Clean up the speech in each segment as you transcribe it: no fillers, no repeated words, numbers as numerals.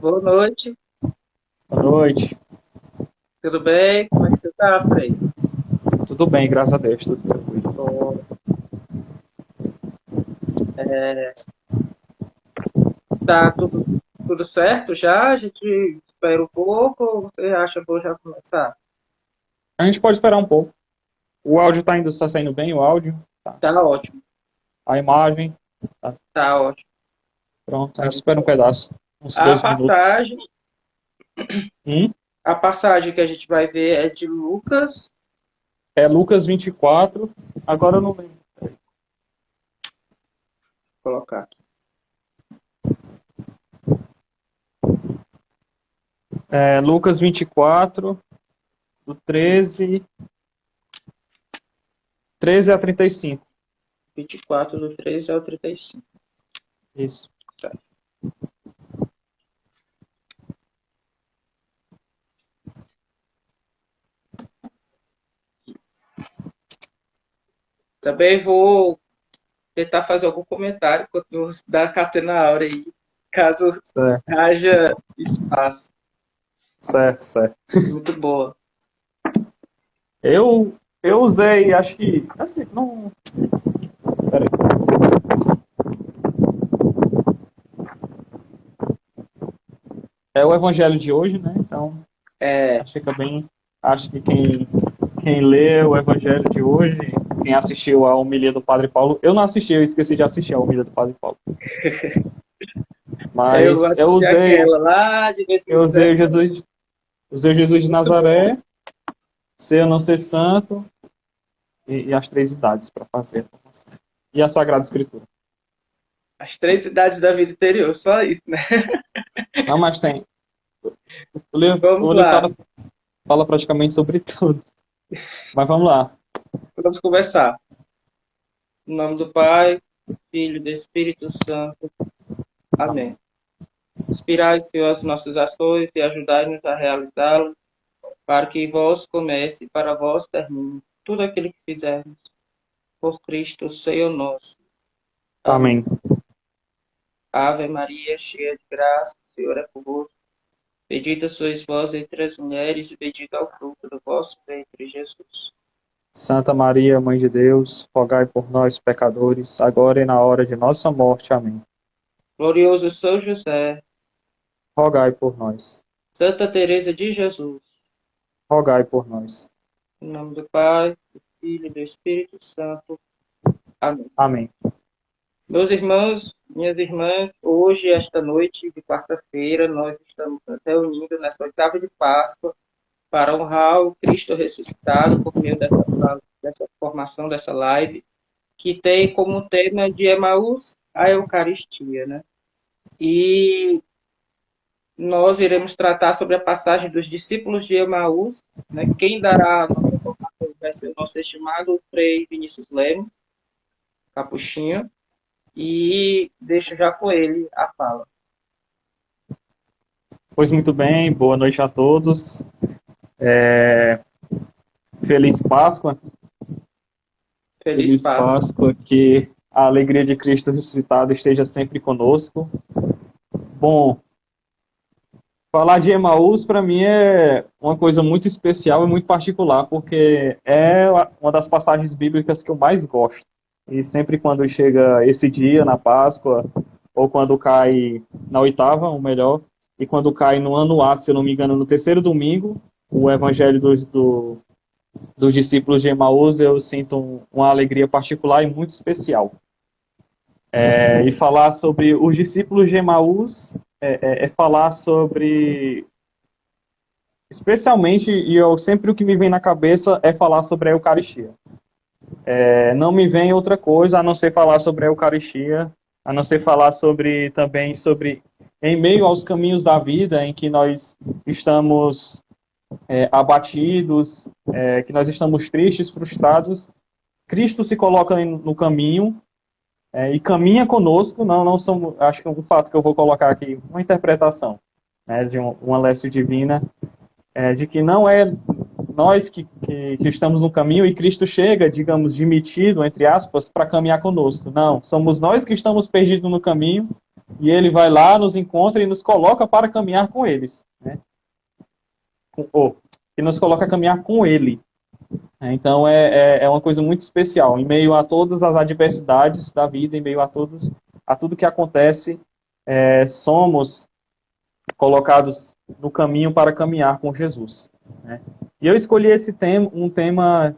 Boa noite, Boa noite. tudo bem? Como é que você tá, Frei? Tudo bem, graças a Deus, tudo tranquilo. Tô, é, tá tudo certo já? A gente espera um pouco ou você acha bom já começar? A gente pode esperar um pouco. O áudio está saindo bem, o áudio, tá. Tá ótimo, A imagem, tá. tá ótimo. Pronto, a Tá gente muito espera um bom. pedaço, uns A 2 minutos. passagem, Hum? a passagem que a gente vai ver é de Lucas, É Lucas 24, agora eu não lembro. vou colocar aqui. É Lucas 24, do 13 a 35. 24 do 13 ao 35. Isso. Tá. Também vou tentar fazer algum comentário enquanto você dá a catena áurea aí, caso Certo, haja espaço. certo, certo. Muito boa. Eu usei, acho que, assim, não... Peraí. É o evangelho de hoje, né? Então, É, acho que fica bem. Acho que quem lê o Evangelho de hoje, quem assistiu a homilia do Padre Paulo, eu não assisti, eu esqueci de assistir a homilia do Padre Paulo. eu Mas assisti aquela lá de eu usei 2017. Jesus de Muito boa. Nazaré, Ser ou Não Ser Santo e as três idades para fazer a formação. E a Sagrada Escritura. As três idades da vida interior, só isso, né? Não, mas tem. O Vamos livro lá, fala praticamente sobre tudo. Mas vamos lá. vamos conversar. Em nome do Pai, do Filho e do Espírito Santo. Amém. Inspirai, Senhor, as nossas ações e ajudai-nos a realizá-las, para que vós comece e para vós termine tudo aquilo que fizermos. Por Cristo, Senhor nosso. Amém. Amém. Ave Maria, cheia de graça, o Senhor é convosco. Bendita sois vós entre as mulheres, e bendito é o fruto do vosso ventre, Jesus. Santa Maria, Mãe de Deus, rogai por nós, pecadores, agora e na hora de nossa morte. Amém. Glorioso São José, Rogai por nós. Santa Teresa de Jesus, Rogai por nós. em nome do Pai, do Filho e do Espírito Santo. Amém. Amém. Meus irmãos, minhas irmãs, hoje, esta noite de quarta-feira, nós estamos nos reunindo nessa oitava de Páscoa para honrar o Cristo ressuscitado por meio dessa formação, dessa live, que tem como tema de Emaús a Eucaristia, né? E nós iremos tratar sobre a passagem dos discípulos de Emaús, né? Quem dará a nossa informação vai ser o nosso estimado Frei Vinícius Lemos, Capuchinho, e deixo já com ele a fala. Pois muito bem, boa noite a todos. Feliz Páscoa. Feliz Feliz Páscoa. Páscoa, que a alegria de Cristo ressuscitado esteja sempre conosco. Bom, falar de Emaús para mim é uma coisa muito especial e muito particular, porque é uma das passagens bíblicas que eu mais gosto. E sempre quando chega esse dia, na Páscoa, ou quando cai na oitava, ou melhor, e quando cai no ano A, se eu não me engano, no terceiro domingo, o evangelho dos discípulos de Emaús, eu sinto uma alegria particular e muito especial. E falar sobre os discípulos de Emaús é falar sobre, especialmente, e eu sempre o que me vem na cabeça é falar sobre a Eucaristia. Não me vem outra coisa a não ser falar sobre a Eucaristia, a não ser falar também sobre em meio aos caminhos da vida em que nós estamos abatidos, que nós estamos tristes, frustrados, Cristo se coloca no caminho e caminha conosco. Não somos, acho que um fato que eu vou colocar aqui, uma interpretação, né, de uma leste divina, de que não é nós que estamos no caminho e Cristo chega, digamos, dimitido, entre aspas, para caminhar conosco. Não, somos nós que estamos perdidos no caminho e ele vai lá, nos encontra e nos coloca para caminhar com eles, né? Ou, e nos coloca a caminhar com ele. Então é uma coisa muito especial. Em meio a todas as adversidades da vida, em meio a tudo que acontece, somos colocados no caminho para caminhar com Jesus, né? E eu escolhi esse tema, um tema,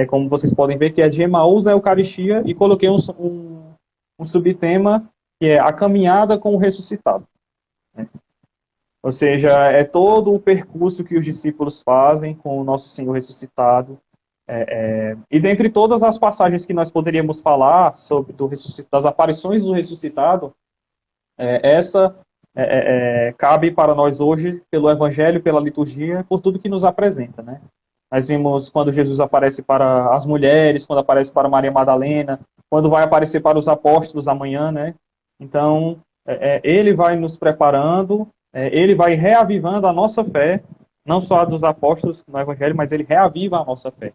como vocês podem ver, que é de Emaús à Eucaristia, e coloquei um subtema que é a caminhada com o ressuscitado, né? Ou seja, é todo o percurso que os discípulos fazem com o nosso Senhor ressuscitado. E dentre todas as passagens que nós poderíamos falar sobre das aparições do ressuscitado, essa cabe para nós hoje pelo Evangelho, pela liturgia, por tudo que nos apresenta, né? Nós vimos quando Jesus aparece para as mulheres, quando aparece para Maria Madalena, quando vai aparecer para os apóstolos amanhã, né? Então, ele vai nos preparando, ele vai reavivando a nossa fé, não só a dos apóstolos no Evangelho, mas ele reaviva a nossa fé.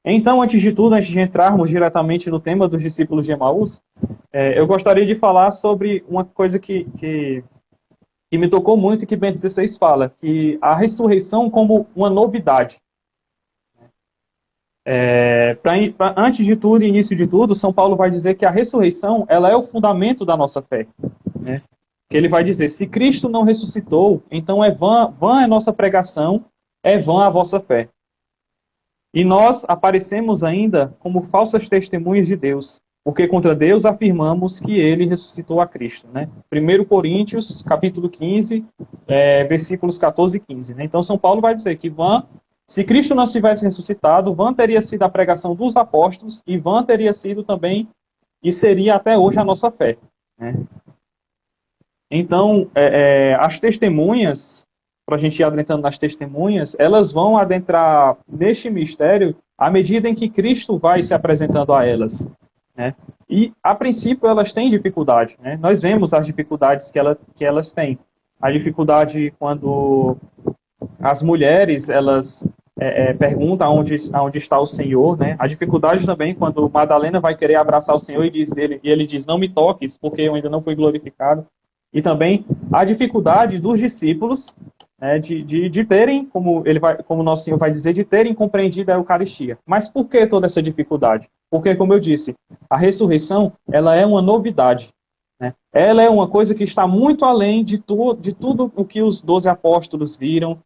Então, antes de tudo, antes de entrarmos diretamente no tema dos discípulos de Emaús, eu gostaria de falar sobre uma coisa que me tocou muito e que Bento XVI fala, que a ressurreição como uma novidade. Antes de tudo, início de tudo, São Paulo vai dizer que a ressurreição ela é o fundamento da nossa fé, né? Ele vai dizer, se Cristo não ressuscitou, então vã é nossa pregação, é vã a vossa fé. E nós aparecemos ainda como falsas testemunhas de Deus, porque contra Deus afirmamos que ele ressuscitou a Cristo, né? 1 Coríntios, capítulo 15, versículos 14 e 15. Né? Então, São Paulo vai dizer que se Cristo não tivesse ressuscitado, vã teria sido a pregação dos apóstolos e vã teria sido também, e seria até hoje a nossa fé, né? Então, as testemunhas, para a gente ir adentrando nas testemunhas, elas vão adentrar neste mistério à medida em que Cristo vai se apresentando a elas, né? E, a princípio, elas têm dificuldade, né? Nós vemos as dificuldades que elas têm. A dificuldade quando as mulheres, elas perguntam aonde está o Senhor, né? A dificuldade também quando Madalena vai querer abraçar o Senhor e ele diz, não me toques, porque eu ainda não fui glorificado. E também a dificuldade dos discípulos, né, de terem, como nosso Senhor vai dizer, de terem compreendido a Eucaristia. Mas por que toda essa dificuldade? Porque, como eu disse, a ressurreição ela é uma novidade, né? Ela é uma coisa que está muito além de tudo o que os 12 apóstolos viram,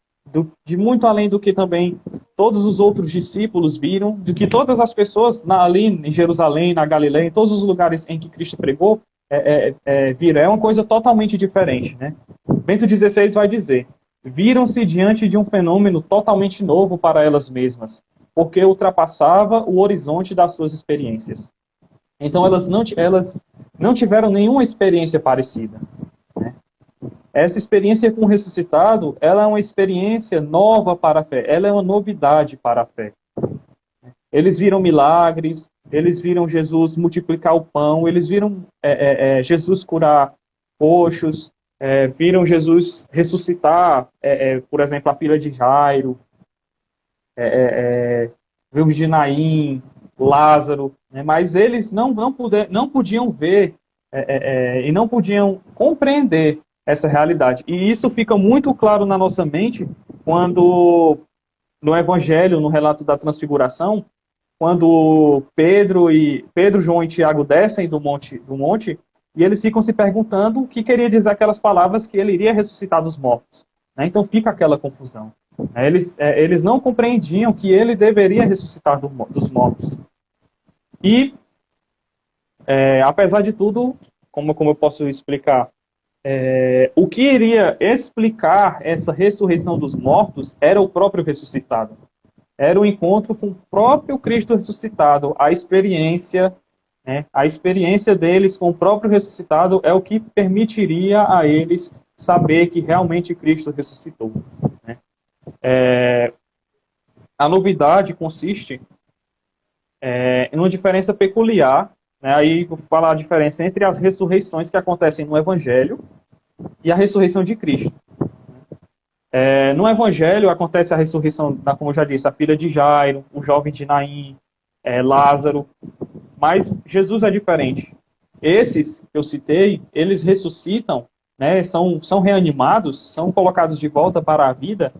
de muito além do que também todos os outros discípulos viram, do que todas as pessoas ali em Jerusalém, na Galileia, em todos os lugares em que Cristo pregou, viram. É uma coisa totalmente diferente, né? Bento XVI vai dizer, viram-se diante de um fenômeno totalmente novo para elas mesmas, porque ultrapassava o horizonte das suas experiências. Então elas não tiveram nenhuma experiência parecida, né? Essa experiência com o ressuscitado, ela é uma experiência nova para a fé, ela é uma novidade para a fé. Eles viram milagres, eles viram Jesus multiplicar o pão, eles viram Jesus curar coxos, viram Jesus ressuscitar, por exemplo, a filha de Jairo, viu de Naim, Lázaro, né? Mas eles não podiam ver e não podiam compreender essa realidade. E isso fica muito claro na nossa mente quando, no Evangelho, no relato da Transfiguração, quando Pedro, João e Tiago descem do monte, e eles ficam se perguntando o que queria dizer aquelas palavras que ele iria ressuscitar dos mortos, né? Então fica aquela confusão. Eles não compreendiam que ele deveria ressuscitar dos mortos. E, apesar de tudo, como eu posso explicar, o que iria explicar essa ressurreição dos mortos era o próprio ressuscitado. Era o encontro com o próprio Cristo ressuscitado, a experiência, né? A experiência deles com o próprio ressuscitado é o que permitiria a eles saber que realmente Cristo ressuscitou, né? A novidade consiste em uma diferença peculiar, né? Aí vou falar a diferença entre as ressurreições que acontecem no Evangelho e a ressurreição de Cristo. No Evangelho acontece a ressurreição, como eu já disse, a filha de Jairo, o jovem de Naim, Lázaro. Mas Jesus é diferente. esses que eu citei, eles ressuscitam, né, são reanimados, são colocados de volta para a vida,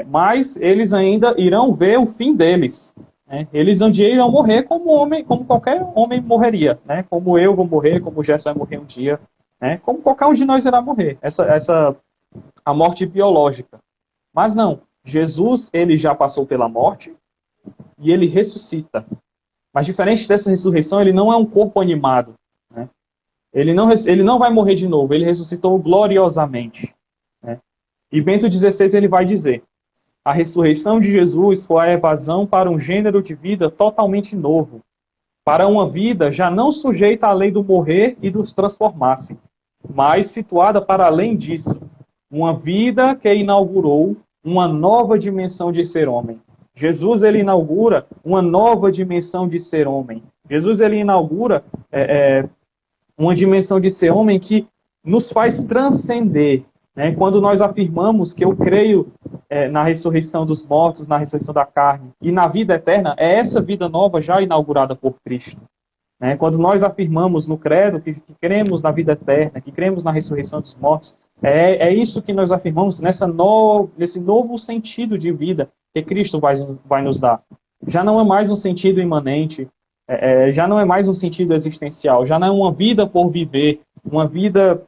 mas eles ainda irão ver o fim deles. Né? Eles um dia irão morrer como homem, como qualquer homem morreria, né? Como eu vou morrer, como o Gerson vai morrer um dia, né? Como qualquer um de nós irá morrer. Essa a morte biológica. Mas não, Jesus ele já passou pela morte e ele ressuscita. Mas diferente dessa ressurreição, ele não é um corpo animado. Né? Ele não vai morrer de novo, ele ressuscitou gloriosamente. Né? E Bento XVI ele vai dizer: a ressurreição de Jesus foi a evasão para um gênero de vida totalmente novo, para uma vida já não sujeita à lei do morrer e dos transformar-se, mas situada para além disso, uma vida que inaugurou uma nova dimensão de ser homem. Jesus ele inaugura uma nova dimensão de ser homem. Jesus ele inaugura uma dimensão de ser homem que nos faz transcender. Né? Quando nós afirmamos que eu creio na ressurreição dos mortos, na ressurreição da carne e na vida eterna, é essa vida nova já inaugurada por Cristo. Né? Quando nós afirmamos no credo que cremos na vida eterna, que cremos na ressurreição dos mortos, é isso que nós afirmamos nesse novo sentido de vida que Cristo vai nos dar. Já não é mais um sentido imanente, já não é mais um sentido existencial, já não é uma vida por viver, uma vida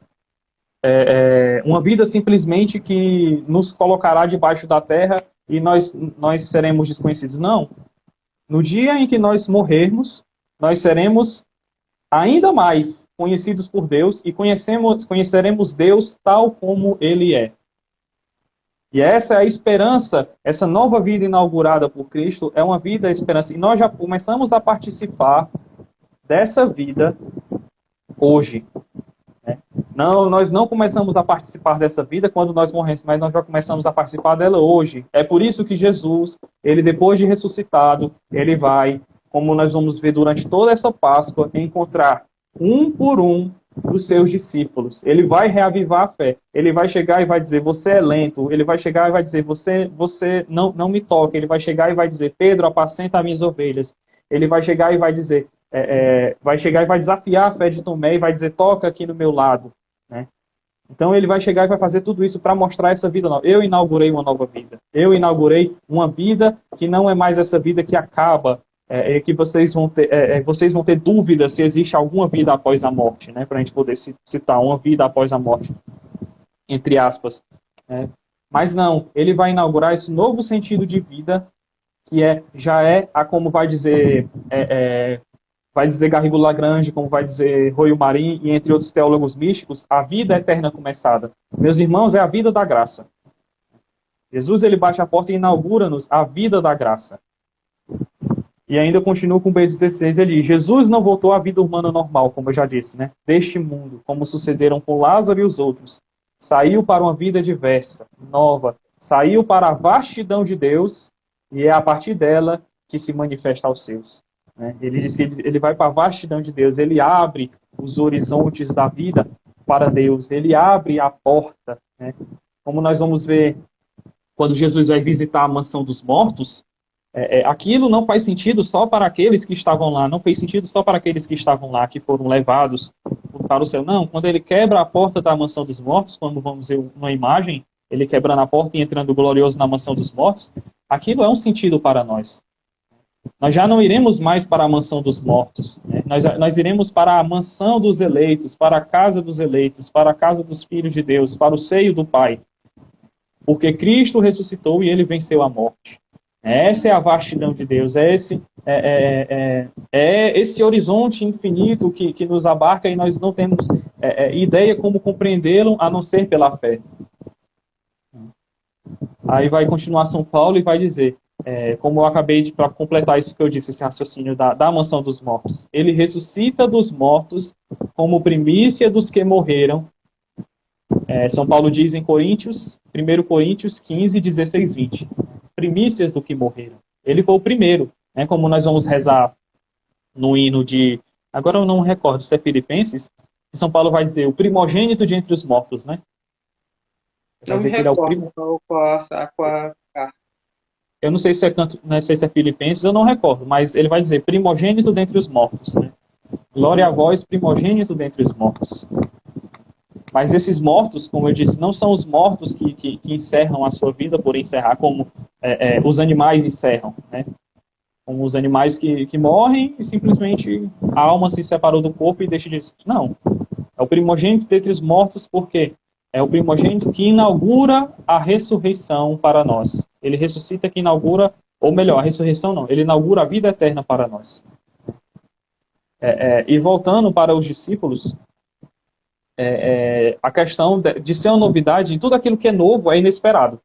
simplesmente que nos colocará debaixo da terra e nós seremos desconhecidos. Não. No dia em que nós morrermos, nós seremos ainda mais conhecidos por Deus e conheceremos Deus tal como Ele é. E essa é a esperança, essa nova vida inaugurada por Cristo é uma vida de esperança. E nós já começamos a participar dessa vida hoje. Né? Não, nós não começamos a participar dessa vida quando nós morremos, mas nós já começamos a participar dela hoje. É por isso que Jesus, ele depois de ressuscitado, ele vai, como nós vamos ver durante toda essa Páscoa, encontrar um por um dos seus discípulos. Ele vai reavivar a fé. Ele vai chegar e vai dizer, você é lento. Ele vai chegar e vai dizer, você não me toca. Ele vai chegar e vai dizer, Pedro, apacenta as minhas ovelhas. Ele vai chegar e vai dizer, vai chegar e vai desafiar a fé de Tomé e vai dizer, toca aqui no meu lado. Né? Então ele vai chegar e vai fazer tudo isso para mostrar essa vida nova. Eu inaugurei uma nova vida. Eu inaugurei uma vida que não é mais essa vida que acaba, que vocês vão ter dúvida se existe alguma vida após a morte, né? Para a gente poder citar uma vida após a morte, entre aspas. Né? Mas não, ele vai inaugurar esse novo sentido de vida que como vai dizer Garrigou Lagrange, como vai dizer Royo Marim e entre outros teólogos místicos, a vida eterna começada. Meus irmãos, é a vida da graça. Jesus ele bate a porta e inaugura-nos a vida da graça. E ainda continua com o B16, ele diz, Jesus não voltou à vida humana normal, como eu já disse, né? Deste mundo, como sucederam com Lázaro e os outros. Saiu para uma vida diversa, nova. Saiu para a vastidão de Deus e é a partir dela que se manifesta aos seus. Né? Ele diz que ele vai para a vastidão de Deus, ele abre os horizontes da vida para Deus, ele abre a porta. Né? Como nós vamos ver quando Jesus vai visitar a mansão dos mortos, aquilo não faz sentido só para aqueles que estavam lá, não fez sentido só para aqueles que estavam lá, que foram levados para o céu. Não, quando ele quebra a porta da mansão dos mortos, quando vamos ver uma imagem, ele quebrando a porta e entrando glorioso na mansão dos mortos, aquilo é um sentido para nós. Nós já não iremos mais para a mansão dos mortos, né? Nós iremos para a mansão dos eleitos, para a casa dos eleitos, para a casa dos filhos de Deus, para o seio do Pai. Porque Cristo ressuscitou e ele venceu a morte. Essa é a vastidão de Deus, é esse horizonte infinito que nos abarca e nós não temos ideia como compreendê-lo a não ser pela fé. Aí vai continuar São Paulo e vai dizer, como eu acabei para completar isso que eu disse, esse raciocínio da mansão dos mortos. Ele ressuscita dos mortos como primícia dos que morreram. São Paulo diz em Coríntios, 1 Coríntios 15, 16, 20. Primícias do que morreram. Ele foi o primeiro, né? Como nós vamos rezar no hino de... Agora eu não recordo se é Filipenses, que São Paulo vai dizer o primogênito de entre os mortos, né? Não me recordo qual eu não sei se é Filipenses, eu não recordo, mas ele vai dizer primogênito dentre os mortos, né? Glória a vós, primogênito dentre os mortos. Mas esses mortos, como eu disse, não são os mortos que encerram a sua vida por encerrar, como os animais encerram, né? Como os animais que morrem e simplesmente a alma se separou do corpo e deixa de existir. Não. É o primogênito dentre os mortos porque é o primogênito que inaugura a ressurreição para nós. Ele ressuscita que inaugura, ou melhor, a ressurreição não, ele inaugura a vida eterna para nós. E voltando para os discípulos, a questão de ser uma novidade, tudo aquilo que é novo é inesperado.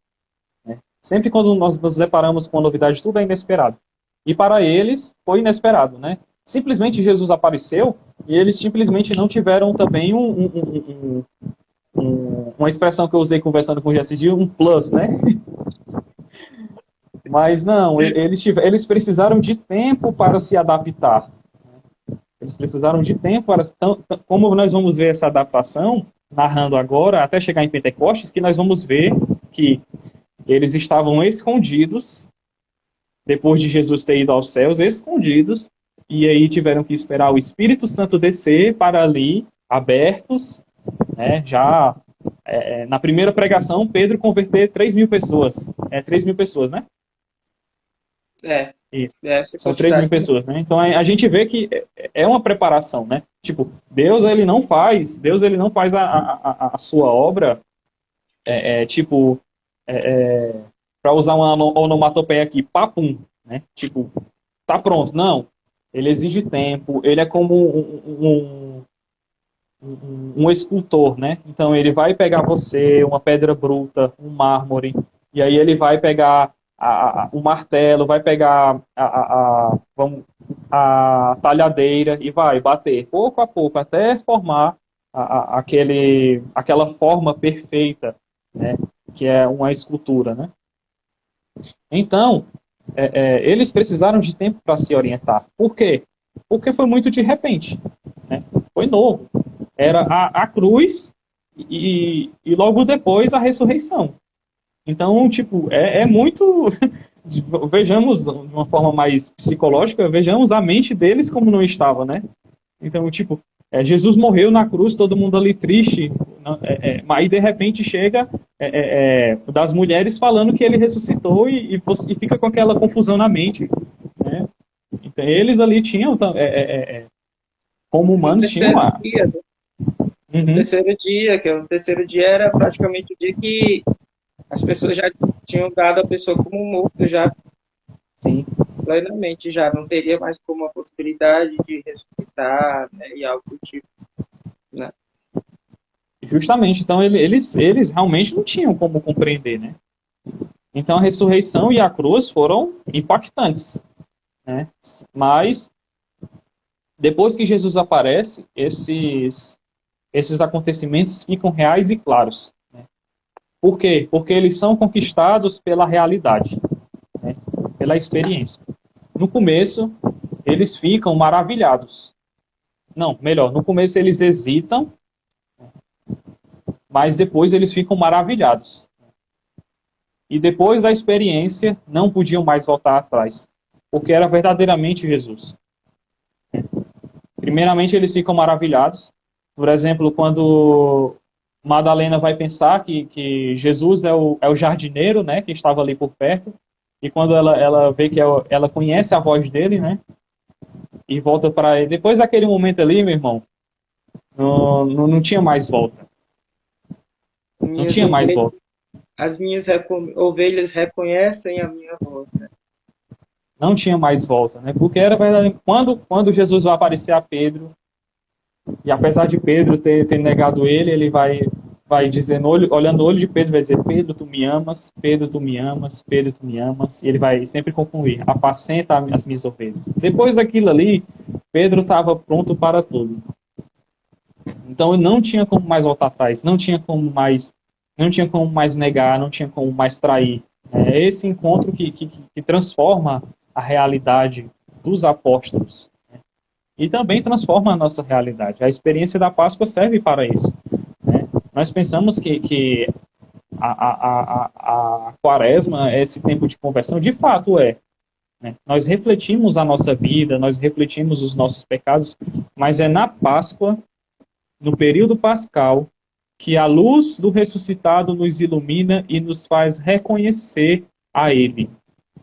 Né? Sempre quando nós nos deparamos com a novidade, tudo é inesperado. E para eles, foi inesperado. Né? Simplesmente Jesus apareceu e eles simplesmente não tiveram também uma expressão que eu usei conversando com o Jesse, um plus, né? Mas não, eles precisaram de tempo para se adaptar. Eles precisaram de tempo para... Como nós vamos ver essa adaptação, narrando agora, até chegar em Pentecostes, que nós vamos ver que eles estavam escondidos, depois de Jesus ter ido aos céus, escondidos, e aí tiveram que esperar o Espírito Santo descer para ali, abertos, né, já... na primeira pregação, Pedro converter 3.000 pessoas. 3.000 pessoas, né? Isso. São 3.000 pessoas, né? Então a gente vê que é uma preparação, né? Tipo, Deus ele não faz a sua obra para usar uma onomatopeia aqui, papum, né? Tipo, tá pronto. Não. Ele exige tempo, ele é como um escultor, né? Então ele vai pegar você, uma pedra bruta, um mármore, e aí ele vai pegar o martelo, vai pegar a talhadeira e vai bater pouco a pouco até formar aquela forma perfeita, né? Que é uma escultura, né? Então, eles precisaram de tempo para se orientar. Por quê? Porque foi muito de repente, né? Foi novo. Era a cruz e logo depois a ressurreição. Então, tipo, é muito... Vejamos, de uma forma mais psicológica, vejamos a mente deles como não estava, né? Então, tipo, Jesus morreu na cruz, todo mundo ali triste, mas de repente chega das mulheres falando que ele ressuscitou e fica com aquela confusão na mente, né? Então, eles ali tinham, como humanos, tinham... O terceiro dia, que o terceiro dia era praticamente o dia que as pessoas já tinham dado a pessoa como morto, já plenamente, já não teria mais como a possibilidade de ressuscitar, né, e algo do tipo, né? Justamente, então eles realmente não tinham como compreender, né? Então a ressurreição e a cruz foram impactantes, né? Mas depois que Jesus aparece, esses acontecimentos ficam reais e claros. Por quê? Porque eles são conquistados pela realidade, né? Pela experiência. No começo, eles ficam maravilhados. Não, melhor, no começo eles hesitam, mas depois eles ficam maravilhados. E depois da experiência, não podiam mais voltar atrás, porque era verdadeiramente Jesus. Primeiramente, eles ficam maravilhados. Por exemplo, quando Madalena vai pensar que Jesus é o jardineiro, né, que estava ali por perto, e quando ela vê que ela conhece a voz dele, né, e volta para ele. Depois daquele momento ali, meu irmão, não tinha mais volta. Não tinha mais volta. As minhas ovelhas reconhecem a minha voz, né? Não tinha mais volta, né, porque era verdade. Quando Jesus vai aparecer a Pedro, e apesar de Pedro ter negado ele vai dizer, olhando no olho de Pedro, vai dizer: Pedro, tu me amas, Pedro, tu me amas, Pedro, tu me amas. E ele vai sempre concluir: apacenta as minhas ovelhas. Depois daquilo ali, Pedro estava pronto para tudo. Então não tinha como mais voltar atrás, não tinha como mais negar, não tinha como mais trair. É esse encontro que transforma a realidade dos apóstolos. E também transforma a nossa realidade. A experiência da Páscoa serve para isso, né? Nós pensamos que a Quaresma, esse tempo de conversão, de fato é. né? Nós refletimos a nossa vida, nós refletimos os nossos pecados, mas é na Páscoa, no período pascal, que a luz do ressuscitado nos ilumina e nos faz reconhecer a Ele.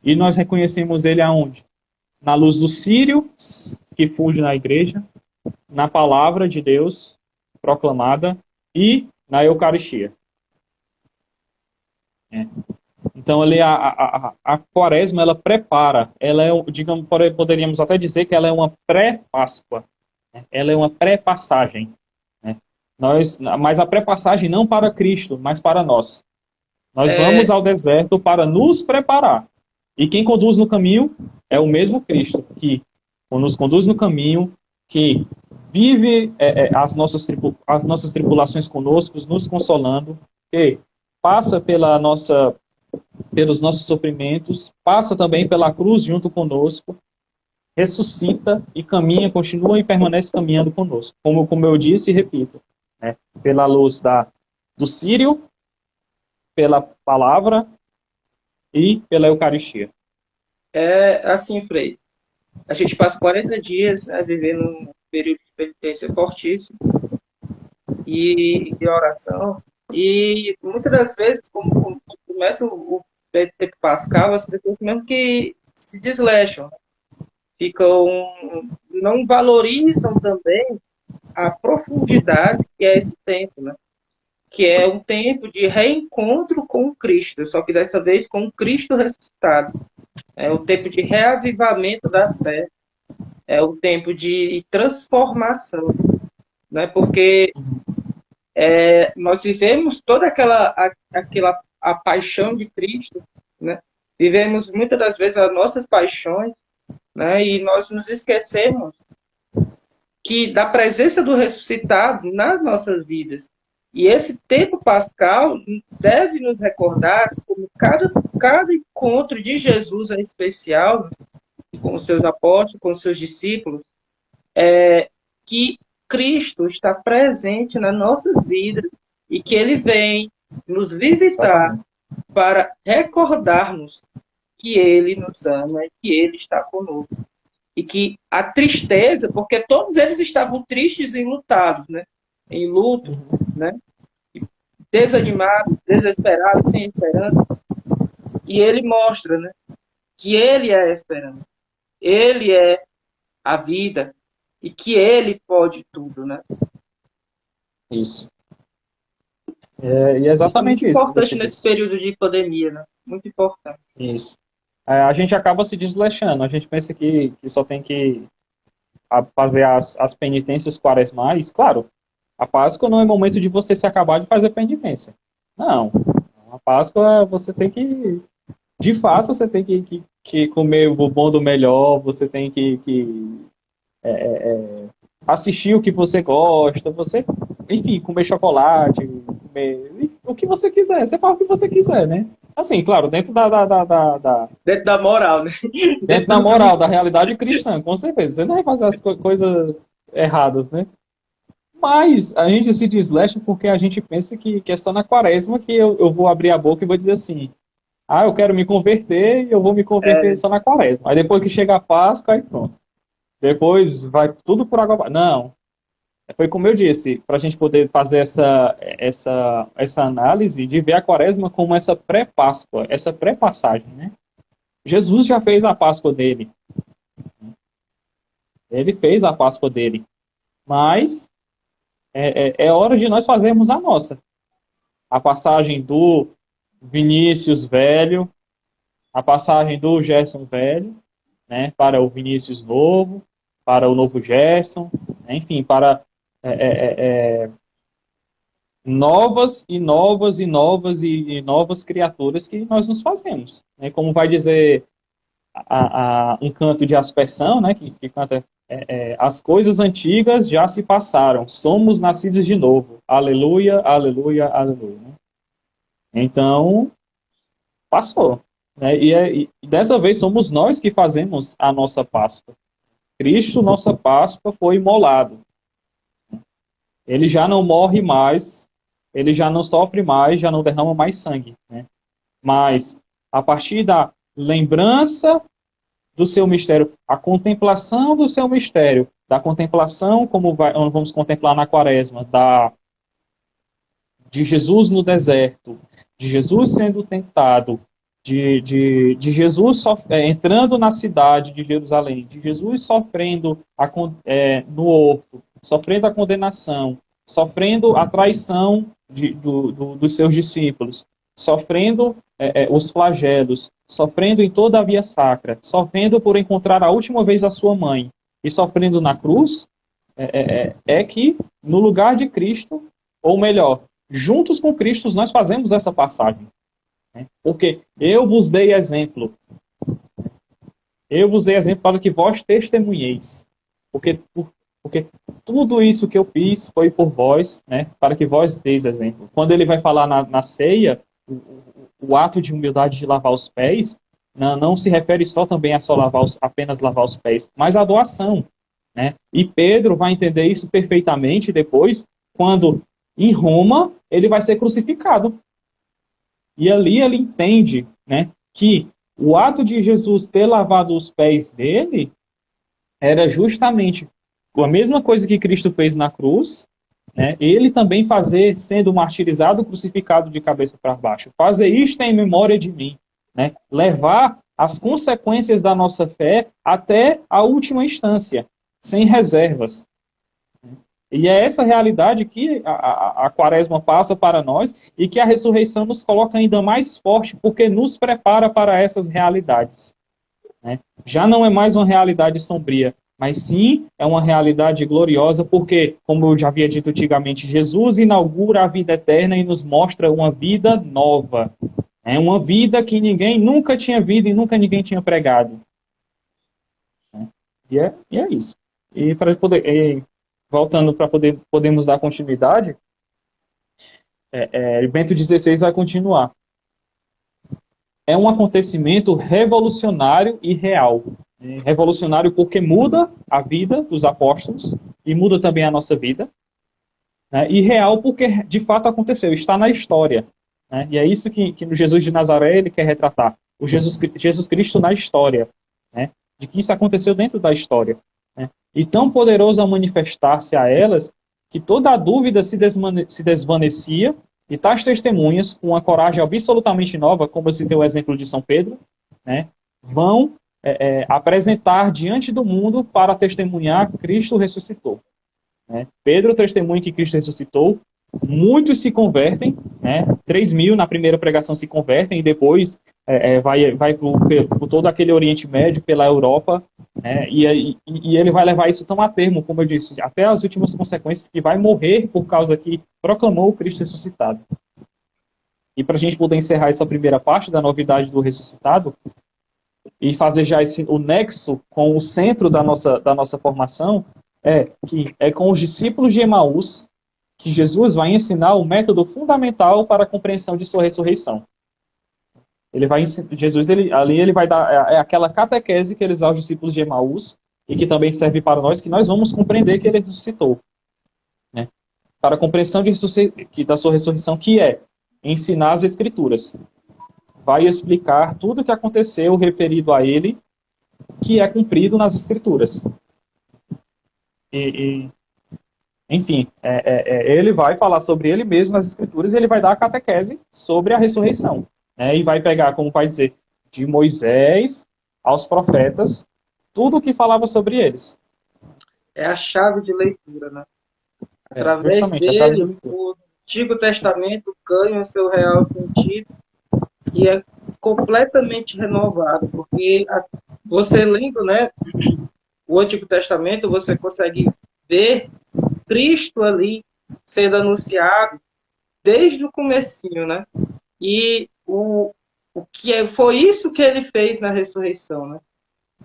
E nós reconhecemos Ele aonde? Na luz do Círio, que fuge na igreja, na palavra de Deus proclamada e na Eucaristia. É. Então, ali, a quaresma, ela prepara, ela é, digamos, poderíamos até dizer que ela é uma pré-páscoa, né? Ela é uma pré-passagem. Né? Mas a pré-passagem não para Cristo, mas para nós. Nós É, vamos ao deserto para nos preparar. E quem conduz no caminho é o mesmo Cristo, que nos conduz no caminho, que vive as nossas tribulações conosco, nos consolando, que passa pelos nossos sofrimentos, passa também pela cruz junto conosco, ressuscita e caminha, continua e permanece caminhando conosco. Como eu disse e repito, né? Pela luz do Círio, pela palavra e pela Eucaristia. assim, Frei, a gente passa 40 dias, né, vivendo um período de penitência fortíssimo e de oração, e muitas das vezes, como começa o tempo pascal, as pessoas mesmo que se desleixam, ficam, não valorizam também a profundidade que é esse tempo, né? Que é um tempo de reencontro com o Cristo, só que dessa vez com o Cristo ressuscitado. É o tempo de reavivamento da fé, é o tempo de transformação, né? Porque nós vivemos toda aquela a paixão de Cristo, né? Vivemos muitas das vezes as nossas paixões, né? E nós nos esquecemos que da presença do ressuscitado nas nossas vidas. E esse tempo pascal deve nos recordar como cada encontro de Jesus é especial, com os seus apóstolos, com os seus discípulos, que Cristo está presente nas nossas vidas e que ele vem nos visitar para recordarmos que ele nos ama e que ele está conosco. E que a tristeza, porque todos eles estavam tristes e enlutados, né? Em luto, né? Desanimados, desesperados, sem esperança. E ele mostra, né? Que ele é a esperança. Ele é a vida e que ele pode tudo, né? Isso. E é Isso é muito exatamente isso que importante você nesse disse. período de pandemia, né? Muito importante. Isso. A gente acaba se desleixando, a gente pensa que só tem que fazer as penitências quaresmais. Claro, a Páscoa não é momento de você se acabar de fazer penitência. Não. A Páscoa você tem que, de fato, você tem que comer o bom do melhor, você tem que assistir o que você gosta, você, enfim, comer chocolate, comer o que você quiser, você faz o que você quiser, né? Assim, claro, dentro Dentro da moral, né? dentro Dentro da dos moral, da limites. realidade cristã, com certeza. Você não vai fazer as coisas erradas, né? Mas a gente se deslecha porque a gente pensa que é só na quaresma que eu vou abrir a boca e vou dizer assim: ah, eu quero me converter e eu vou me converter só na quaresma. Aí depois que chega a Páscoa, aí pronto. Depois vai tudo por água abaixo. Não. Foi como eu disse, para a gente poder fazer essa análise de ver a quaresma como essa pré-Páscoa, essa pré-passagem, né? Jesus já fez a Páscoa dele. Ele fez a Páscoa dele. Mas é hora de nós fazermos a nossa. A passagem do Vinícius velho, a passagem do Gerson velho, né, para o Vinícius novo, para o novo Gerson, enfim, para novas e novas e novas e novas criaturas que nós nos fazemos. Né? Como vai dizer um canto de aspersão, né, que canta as coisas antigas já se passaram, somos nascidos de novo. Aleluia, aleluia, aleluia. Né? Então, passou. Né? E dessa vez somos nós que fazemos a nossa Páscoa. Cristo, nossa Páscoa, foi imolado. Ele já não morre mais, ele já não sofre mais, já não derrama mais sangue. Né? Mas, a partir da lembrança do seu mistério, a contemplação do seu mistério, da contemplação, como vamos contemplar na quaresma, de Jesus no deserto, de Jesus sendo tentado, de Jesus entrando na cidade de Jerusalém, de Jesus sofrendo no horto, sofrendo a condenação, sofrendo a traição dos seus discípulos, sofrendo os flagelos, sofrendo em toda a via sacra, sofrendo por encontrar a última vez a sua mãe e sofrendo na cruz, que no lugar de Cristo, ou melhor, juntos com Cristo, nós fazemos essa passagem. Né? Porque eu vos dei exemplo. Eu vos dei exemplo para que vós testemunheis. Porque tudo isso que eu fiz foi por vós, né? Para que vós deis exemplo. Quando ele vai falar na ceia, o ato de humildade de lavar os pés, não se refere só também a apenas lavar os pés, mas a doação. Né? E Pedro vai entender isso perfeitamente depois, quando em Roma ele vai ser crucificado. E ali ele entende, né, que o ato de Jesus ter lavado os pés dele era justamente a mesma coisa que Cristo fez na cruz, né, ele também fazer, sendo martirizado, crucificado de cabeça para baixo. Fazer isto em memória de mim. Né, levar as consequências da nossa fé até a última instância, sem reservas. E é essa realidade que a quaresma passa para nós e que a ressurreição nos coloca ainda mais forte, porque nos prepara para essas realidades. Né? Já não é mais uma realidade sombria, mas sim é uma realidade gloriosa, porque, como eu já havia dito antigamente, Jesus inaugura a vida eterna e nos mostra uma vida nova. É uma vida que ninguém nunca tinha visto e nunca ninguém tinha pregado. E é isso. E para poder... voltando para podermos dar continuidade, Bento XVI vai continuar. É um acontecimento revolucionário e real. Revolucionário porque muda a vida dos apóstolos e muda também a nossa vida. Né? E real porque de fato aconteceu, está na história. Né? E é isso que no Jesus de Nazaré ele quer retratar. O Jesus Cristo na história. Né? De que isso aconteceu dentro da história. E tão poderoso a manifestar-se a elas, que toda a dúvida se desvanecia, e tais testemunhas, com uma coragem absolutamente nova, como eu citei o exemplo de São Pedro, né, vão apresentar diante do mundo para testemunhar que Cristo ressuscitou. Né? Pedro testemunha que Cristo ressuscitou, muitos se convertem, né? 3.000 na primeira pregação se convertem, e depois vai por todo aquele Oriente Médio, pela Europa, né? E ele vai levar isso tão a termo, como eu disse, até as últimas consequências, que vai morrer por causa que proclamou o Cristo ressuscitado. E para a gente poder encerrar essa primeira parte da novidade do ressuscitado, e fazer já o nexo com o centro da nossa formação, que é com os discípulos de Emaús, que Jesus vai ensinar o método fundamental para a compreensão de sua ressurreição. Jesus ali vai dar aquela catequese que ele dá aos discípulos de Emaús, e que também serve para nós, que nós vamos compreender que ele ressuscitou. Né? Para a compreensão da sua ressurreição, que é ensinar as Escrituras. Vai explicar tudo o que aconteceu referido a ele, que é cumprido nas Escrituras. Enfim, ele vai falar sobre ele mesmo nas Escrituras, e ele vai dar a catequese sobre a ressurreição. Né? E vai pegar, como vai dizer, de Moisés aos profetas, tudo o que falava sobre eles. É a chave de leitura, né? Através dele, o Antigo Testamento ganha o seu real sentido e é completamente renovado, porque você lendo, né, o Antigo Testamento, você consegue ver Cristo ali sendo anunciado desde o comecinho, né? E o que foi isso que ele fez na ressurreição, né?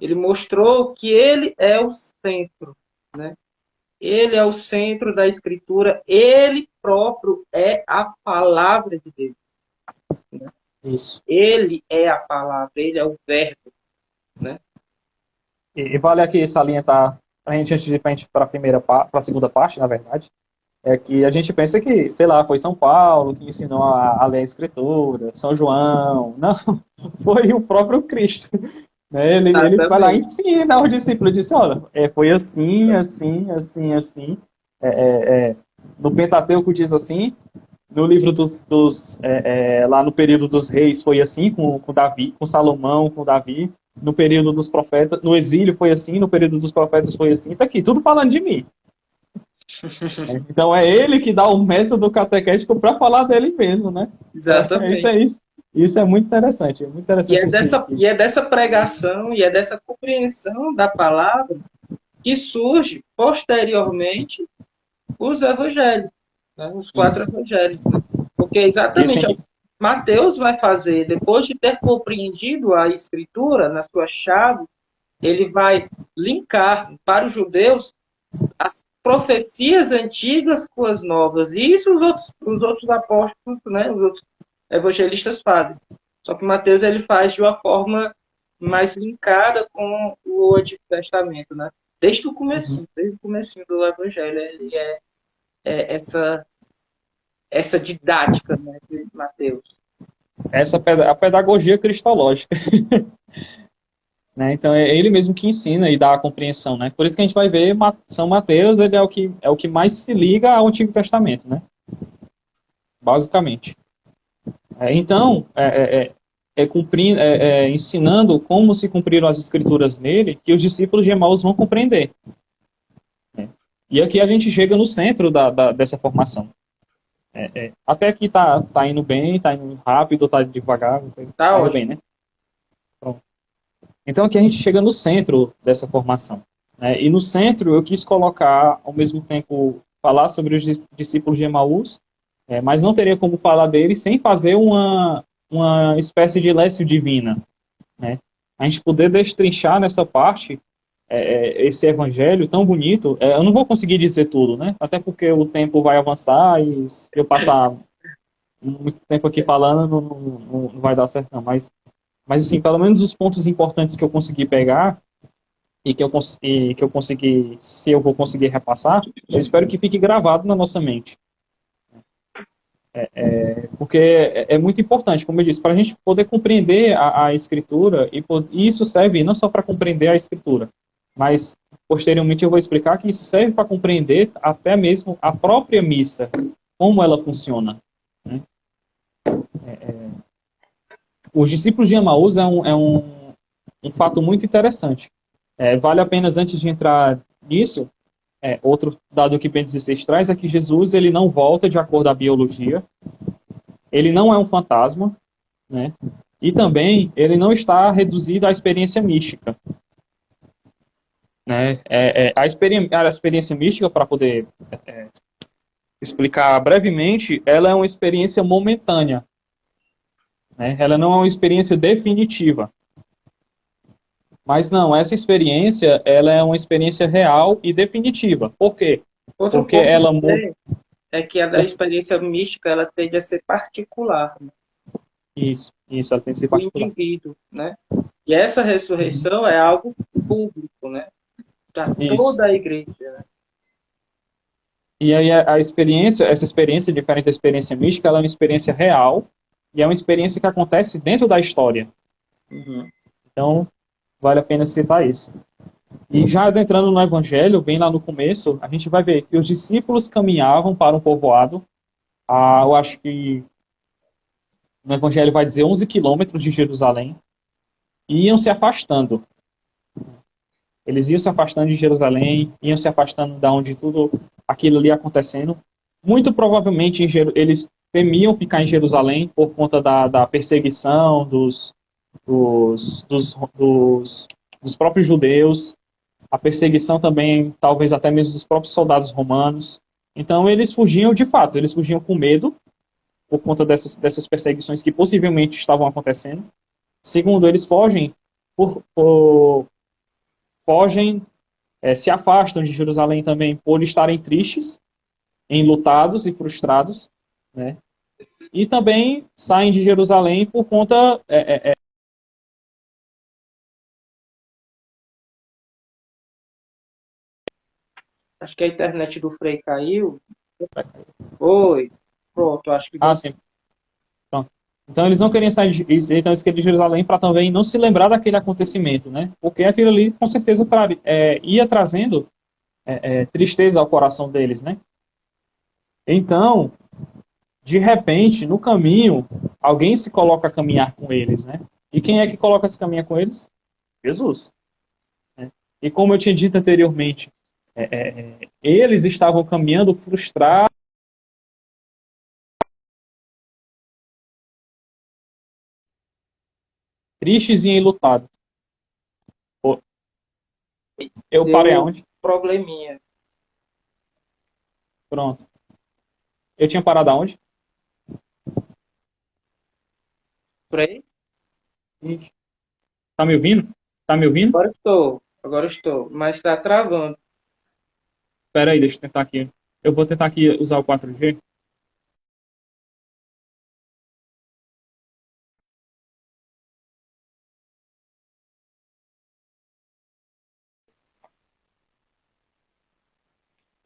Ele mostrou que ele é o centro, né? Ele é o centro da Escritura, ele próprio é a palavra de Deus. Né? Isso. Ele é a palavra, ele é o verbo, né? E vale aqui salientar, antes de ir para a segunda parte, na verdade, é que a gente pensa que, sei lá, foi São Paulo que ensinou a ler a Escritura, São João. Não, foi o próprio Cristo. Né? Ele vai lá e Exatamente. ensina aos discípulos, disse, olha, foi assim, assim, assim, assim. É, é, é, no Pentateuco diz assim, no livro lá no período dos reis foi assim, com Davi, com Salomão, com Davi. No período dos profetas, no exílio foi assim, no período dos profetas foi assim. Tá aqui, tudo falando de mim. Então é ele que dá o método catequético para falar dele mesmo, né? Isso Exatamente. é isso. Isso é muito interessante isso E é dessa pregação e é dessa compreensão da palavra que surge posteriormente os evangelhos, né? Os quatro isso. evangelhos, né? Porque Isso exatamente é, Mateus vai fazer, depois de ter compreendido a escritura na sua chave, ele vai linkar para os judeus as profecias antigas com as novas. E isso os outros apóstolos, né, os outros evangelistas fazem. Só que Mateus ele faz de uma forma mais linkada com o Antigo Testamento, né? Desde o comecinho do Evangelho, ele essa essa didática, né, de Mateus. a pedagogia cristológica. Né? Então é ele mesmo que ensina e dá a compreensão, né? Por isso que a gente vai ver São Mateus, ele é o que mais se liga ao Antigo Testamento, né? Basicamente. Então, ensinando como se cumpriram as escrituras nele, que os discípulos de Emaús vão compreender. Né? E aqui a gente chega no centro dessa formação. Até aqui tá indo bem, tá indo rápido, tá devagar, Tá tá indo bem, ótimo. né? Pronto. Então aqui a gente chega no centro dessa formação. Né? E no centro eu quis colocar, ao mesmo tempo, falar sobre os discípulos de Emaús, mas não teria como falar deles sem fazer uma espécie de lécio divina. Né? A gente poder destrinchar nessa parte esse evangelho tão bonito. Eu não vou conseguir dizer tudo, né? Até porque o tempo vai avançar e se eu passar muito tempo aqui falando não vai dar certo não. Mas assim, pelo menos os pontos importantes que eu consegui pegar e que eu consegui, se eu vou conseguir repassar, eu espero que fique gravado na nossa mente. Porque é muito importante, como eu disse, para a gente poder compreender a escritura, e isso serve não só para compreender a escritura, mas posteriormente eu vou explicar que isso serve para compreender até mesmo a própria missa, como ela funciona. Né? Os discípulos de Emaús um fato muito interessante. Vale a pena, antes de entrar nisso, outro dado que Bento XVI traz é que Jesus ele não volta de acordo à biologia, ele não é um fantasma, né? E também ele não está reduzido à experiência mística. Né? A experiência mística, para poder explicar brevemente, ela é uma experiência momentânea. Né? Ela não é uma experiência definitiva. Mas não, essa experiência ela é uma experiência real e definitiva. Por quê? Outro Porque ponto ela também é que a da experiência mística ela tende a ser particular, né, isso, ela tem que ser do particular. indivíduo, né? E essa ressurreição é algo público, né? Para Isso. toda a igreja, né? E aí a experiência, essa experiência, diferente da experiência mística, ela é uma experiência real e é uma experiência que acontece dentro da história. Uhum. Então, vale a pena citar isso. E já adentrando no Evangelho, bem lá no começo, a gente vai ver que os discípulos caminhavam para um povoado, eu acho que no Evangelho vai dizer 11 quilômetros de Jerusalém, e iam se afastando. Eles iam se afastando de Jerusalém, iam se afastando da onde tudo aquilo ali acontecendo. Muito provavelmente eles temiam ficar em Jerusalém por conta da perseguição dos, dos, dos, dos próprios judeus, a perseguição também, talvez até mesmo dos próprios soldados romanos. Então eles fugiam de fato, eles fugiam com medo por conta dessas perseguições que possivelmente estavam acontecendo. Segundo, eles fogem, se afastam de Jerusalém também por estarem tristes, enlutados e frustrados, né? E também saem de Jerusalém por conta Acho que a internet do Frei caiu. Oi. Pronto, acho que ah, voltou. sim, pronto. Então eles não queriam sair então eles queriam de Jerusalém para também não se lembrar daquele acontecimento, né? Porque aquilo ali com certeza ia trazendo tristeza ao coração deles, né? Então, de repente, no caminho, alguém se coloca a caminhar com eles, né? E quem é que coloca a se caminhar com eles? Jesus. Né? E como eu tinha dito anteriormente, eles estavam caminhando frustrados, tristes e enlutados. Eu parei Deu aonde? probleminha. Pronto. Eu tinha parado aonde? Por aí? Ixi. Tá me ouvindo? Tá me ouvindo? Agora estou, mas está travando. Espera aí, deixa eu tentar aqui. Eu vou tentar aqui usar o 4G.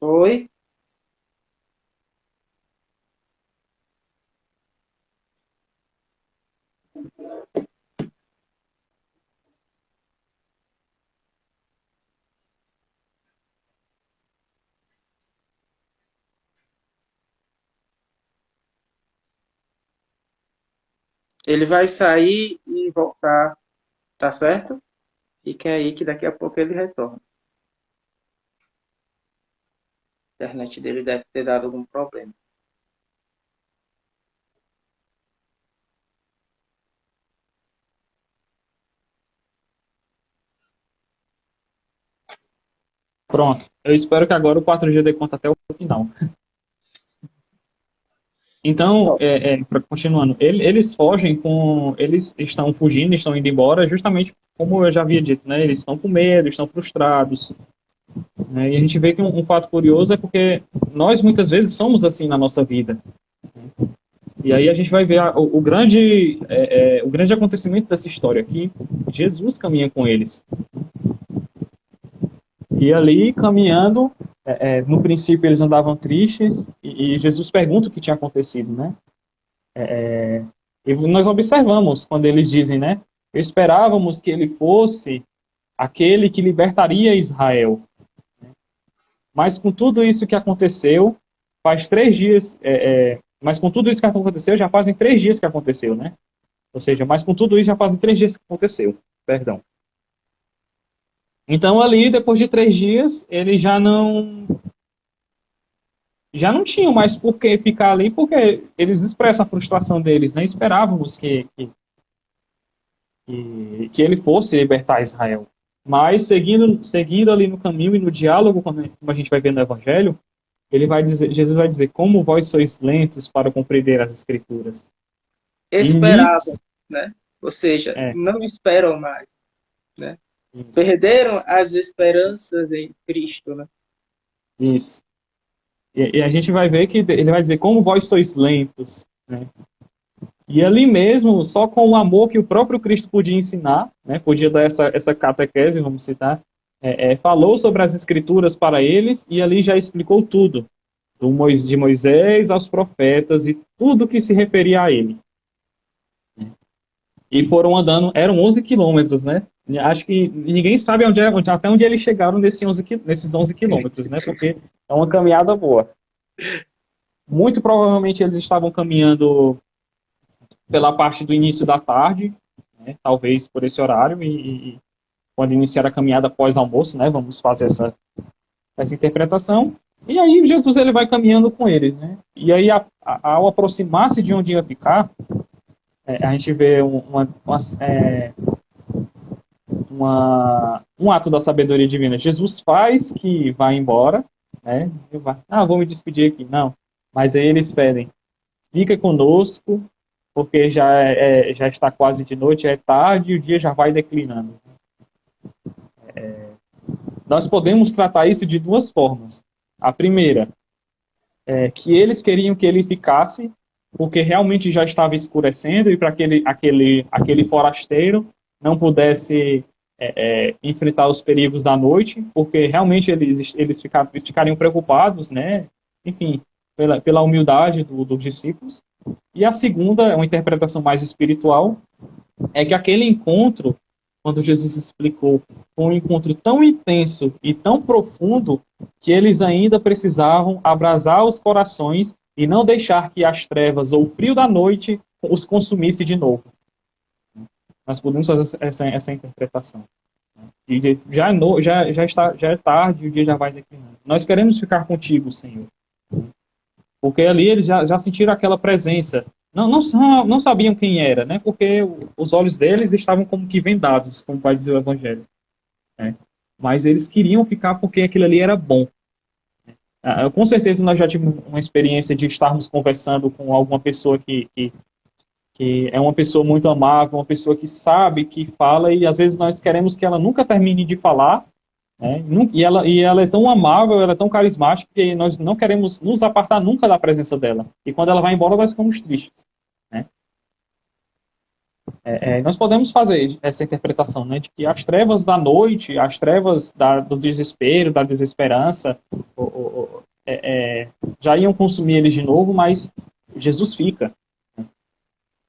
Oi? Ele vai sair e voltar, tá certo? Fiquem aí que daqui a pouco ele retorna. A internet dele deve ter dado algum problema. Pronto. Eu espero que agora o 4G dê conta até o final. Então, continuando, eles fogem com. Eles estão fugindo, estão indo embora, justamente como eu já havia dito, né? Eles estão com medo, estão frustrados. Né? E a gente vê que um fato curioso é porque nós muitas vezes somos assim na nossa vida. E aí a gente vai ver o grande acontecimento dessa história aqui. Jesus caminha com eles. E ali, caminhando, no princípio eles andavam tristes, e Jesus pergunta o que tinha acontecido, né? E nós observamos quando eles dizem, né? Esperávamos que ele fosse aquele que libertaria Israel. Mas com tudo isso que aconteceu, faz 3 dias. Mas com tudo isso que aconteceu, já fazem 3 dias que aconteceu, né? Ou seja, mas com tudo isso já fazem 3 dias que aconteceu. Perdão. Então ali, depois de 3 dias, eles já não tinham mais por que ficar ali, porque eles expressam a frustração deles, né? Esperávamos que ele fosse libertar Israel. Mas seguindo ali no caminho e no diálogo, como a gente vai ver no Evangelho, Jesus vai dizer, como vós sois lentos para compreender as Escrituras. E Esperavam, nisso, né? Ou seja, é, não esperam mais, né? isso, Perderam as esperanças em Cristo, né? isso. E a gente vai ver que ele vai dizer, como vós sois lentos, né? E ali mesmo, só com o amor que o próprio Cristo podia ensinar, né, podia dar essa catequese, vamos citar, falou sobre as Escrituras para eles e ali já explicou tudo, de Moisés aos profetas e tudo que se referia a ele. E foram andando, eram 11 quilômetros, né? Acho que ninguém sabe até onde eles chegaram nesses 11 quilômetros, né? Porque é uma caminhada boa. Muito provavelmente eles estavam caminhando pela parte do início da tarde, né, talvez por esse horário, e quando iniciar a caminhada pós-almoço, né, vamos fazer essa interpretação. E aí Jesus ele vai caminhando com eles. Né? E aí, ao aproximar-se de onde ia ficar, a gente vê um ato da sabedoria divina. Jesus faz que vá embora, né? Vou me despedir aqui. Não. Mas aí eles pedem, fica conosco, porque já está quase de noite, é tarde e o dia já vai declinando. Nós podemos tratar isso de duas formas. A primeira é que eles queriam que ele ficasse, porque realmente já estava escurecendo e para que aquele forasteiro não pudesse enfrentar os perigos da noite, porque realmente eles ficariam preocupados, né? Enfim, pela humildade dos discípulos. E a segunda, é uma interpretação mais espiritual, é que aquele encontro, quando Jesus explicou, foi um encontro tão intenso e tão profundo que eles ainda precisavam abrasar os corações e não deixar que as trevas ou o frio da noite os consumisse de novo. Nós podemos fazer essa interpretação. E já é tarde, o dia já vai declinando. Nós queremos ficar contigo, Senhor. Porque ali eles já sentiram aquela presença. Não sabiam quem era, né? Porque os olhos deles estavam como que vendados, como vai dizer o Evangelho. Né? Mas eles queriam ficar porque aquilo ali era bom. Com certeza nós já tivemos uma experiência de estarmos conversando com alguma pessoa que é uma pessoa muito amável, uma pessoa que sabe, que fala, e às vezes nós queremos que ela nunca termine de falar, né? E ela é tão amável, ela é tão carismática, que nós não queremos nos apartar nunca da presença dela. E quando ela vai embora, nós ficamos tristes. Né? Nós podemos fazer essa interpretação, né, de que as trevas da noite, as trevas do desespero, da desesperança, já iam consumir eles de novo, mas Jesus fica.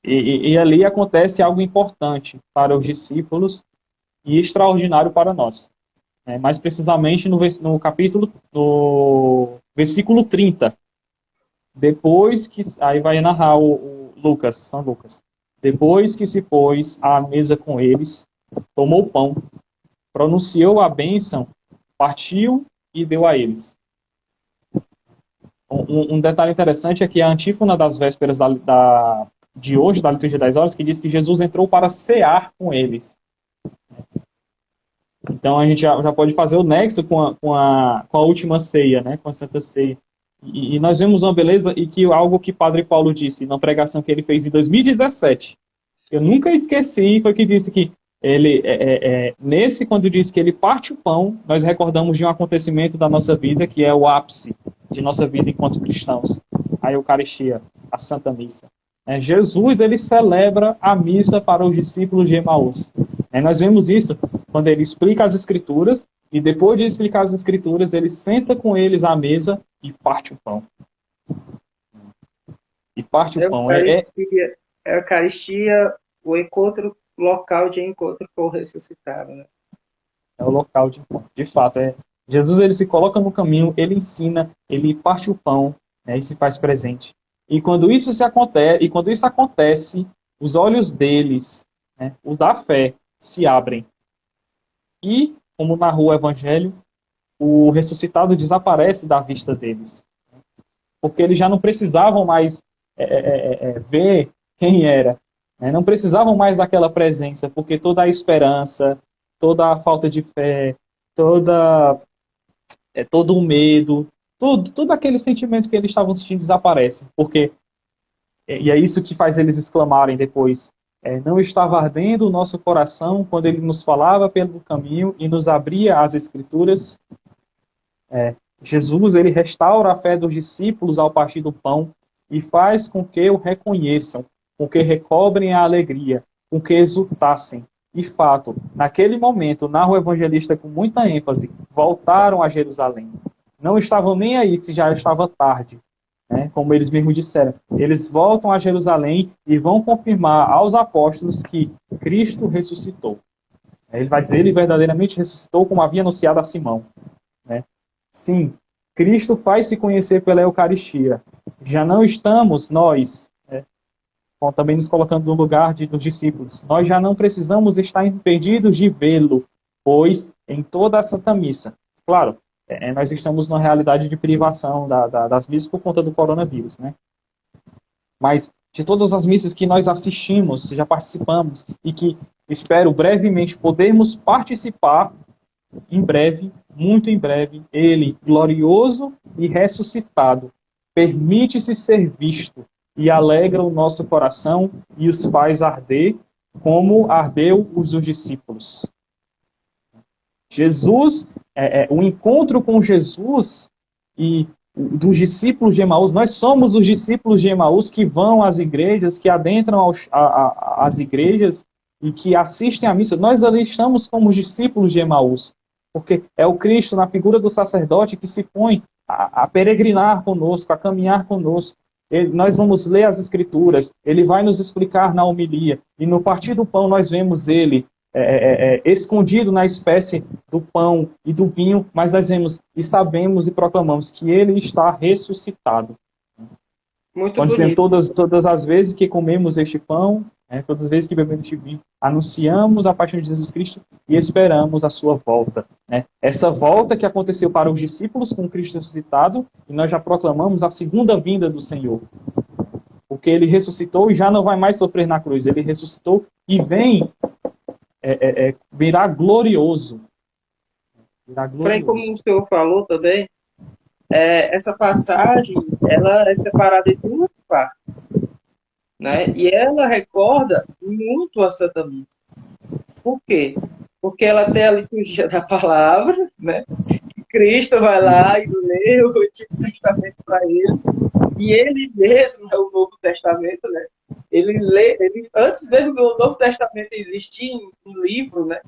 E ali acontece algo importante para os discípulos e extraordinário para nós. Mais precisamente no capítulo, no versículo 30. Depois que... Aí vai narrar o Lucas, São Lucas. Depois que se pôs à mesa com eles, tomou o pão, pronunciou a bênção, partiu e deu a eles. Um detalhe interessante é que a antífona das vésperas de hoje, da liturgia das horas, que diz que Jesus entrou para cear com eles. Então a gente já pode fazer o nexo com a última ceia, né? Com a Santa Ceia. E nós vemos uma beleza e que algo que Padre Paulo disse na pregação que ele fez em 2017, eu nunca esqueci, foi que disse que ele, quando diz que ele parte o pão, nós recordamos de um acontecimento da nossa vida que é o ápice de nossa vida enquanto cristãos, a Eucaristia, a Santa Missa. Jesus, ele celebra a missa para os discípulos de Emaús. Nós vemos isso quando ele explica as Escrituras, e depois de explicar as Escrituras, ele senta com eles à mesa e parte o pão. E parte o pão. A Eucaristia, o encontro, local de encontro com o ressuscitado. Né? É o local de encontro. De fato, Jesus, ele se coloca no caminho, ele ensina, ele parte o pão, né, e se faz presente. E quando isso acontece, os olhos deles, né, os da fé, se abrem. E, como narrou o Evangelho, o ressuscitado desaparece da vista deles. Porque eles já não precisavam mais ver quem era. Né? Não precisavam mais daquela presença, porque toda a esperança, toda a falta de fé, todo o medo, todo aquele sentimento que eles estavam sentindo desaparece. Porque, e é isso que faz eles exclamarem depois, não estava ardendo o nosso coração quando ele nos falava pelo caminho e nos abria as Escrituras. Jesus, ele restaura a fé dos discípulos ao partir do pão e faz com que o reconheçam, com que recobrem a alegria, com que exultassem. De fato, naquele momento, narra o evangelista com muita ênfase, voltaram a Jerusalém. Não estavam nem aí se já estava tarde, né? Como eles mesmos disseram. Eles voltam a Jerusalém e vão confirmar aos apóstolos que Cristo ressuscitou. Ele vai dizer, ele verdadeiramente ressuscitou, como havia anunciado a Simão. Né? Sim, Cristo faz-se conhecer pela Eucaristia. Já não estamos, nós, também nos colocando no lugar dos discípulos, nós já não precisamos estar impedidos de vê-lo, pois em toda a Santa Missa, claro, nós estamos numa realidade de privação das missas por conta do coronavírus, né? Mas de todas as missas que nós assistimos, já participamos, e que espero brevemente podermos participar, em breve, muito em breve, ele, glorioso e ressuscitado, permite-se ser visto e alegra o nosso coração e os faz arder, como ardeu os discípulos. Jesus, o encontro com Jesus e dos discípulos de Emaús, nós somos os discípulos de Emaús que vão às igrejas, que adentram as igrejas e que assistem à missa. Nós ali estamos como os discípulos de Emaús, porque é o Cristo, na figura do sacerdote, que se põe a peregrinar conosco, a caminhar conosco. Nós vamos ler as Escrituras, ele vai nos explicar na homilia, e no partir do pão nós vemos ele escondido na espécie do pão e do vinho, mas nós vemos e sabemos e proclamamos que ele está ressuscitado. Muito Quando dizendo bonito. todas as vezes que comemos este pão, todas as vezes que bebemos este vinho, anunciamos a paixão de Jesus Cristo e esperamos a sua volta. Né? Essa volta que aconteceu para os discípulos com Cristo ressuscitado, e nós já proclamamos a segunda vinda do Senhor. Porque ele ressuscitou e já não vai mais sofrer na cruz. Ele ressuscitou e virá glorioso. Virá Frei, como glorioso. o senhor falou também, essa passagem ela é separada em duas partes, né? E ela recorda muito a Santa Missa. Por quê? Porque ela tem a liturgia da palavra, né? Cristo vai lá e lê o Antigo Testamento para eles, e ele mesmo é o Novo Testamento, né? Ele lê, antes mesmo do Novo Testamento existir em livro, né,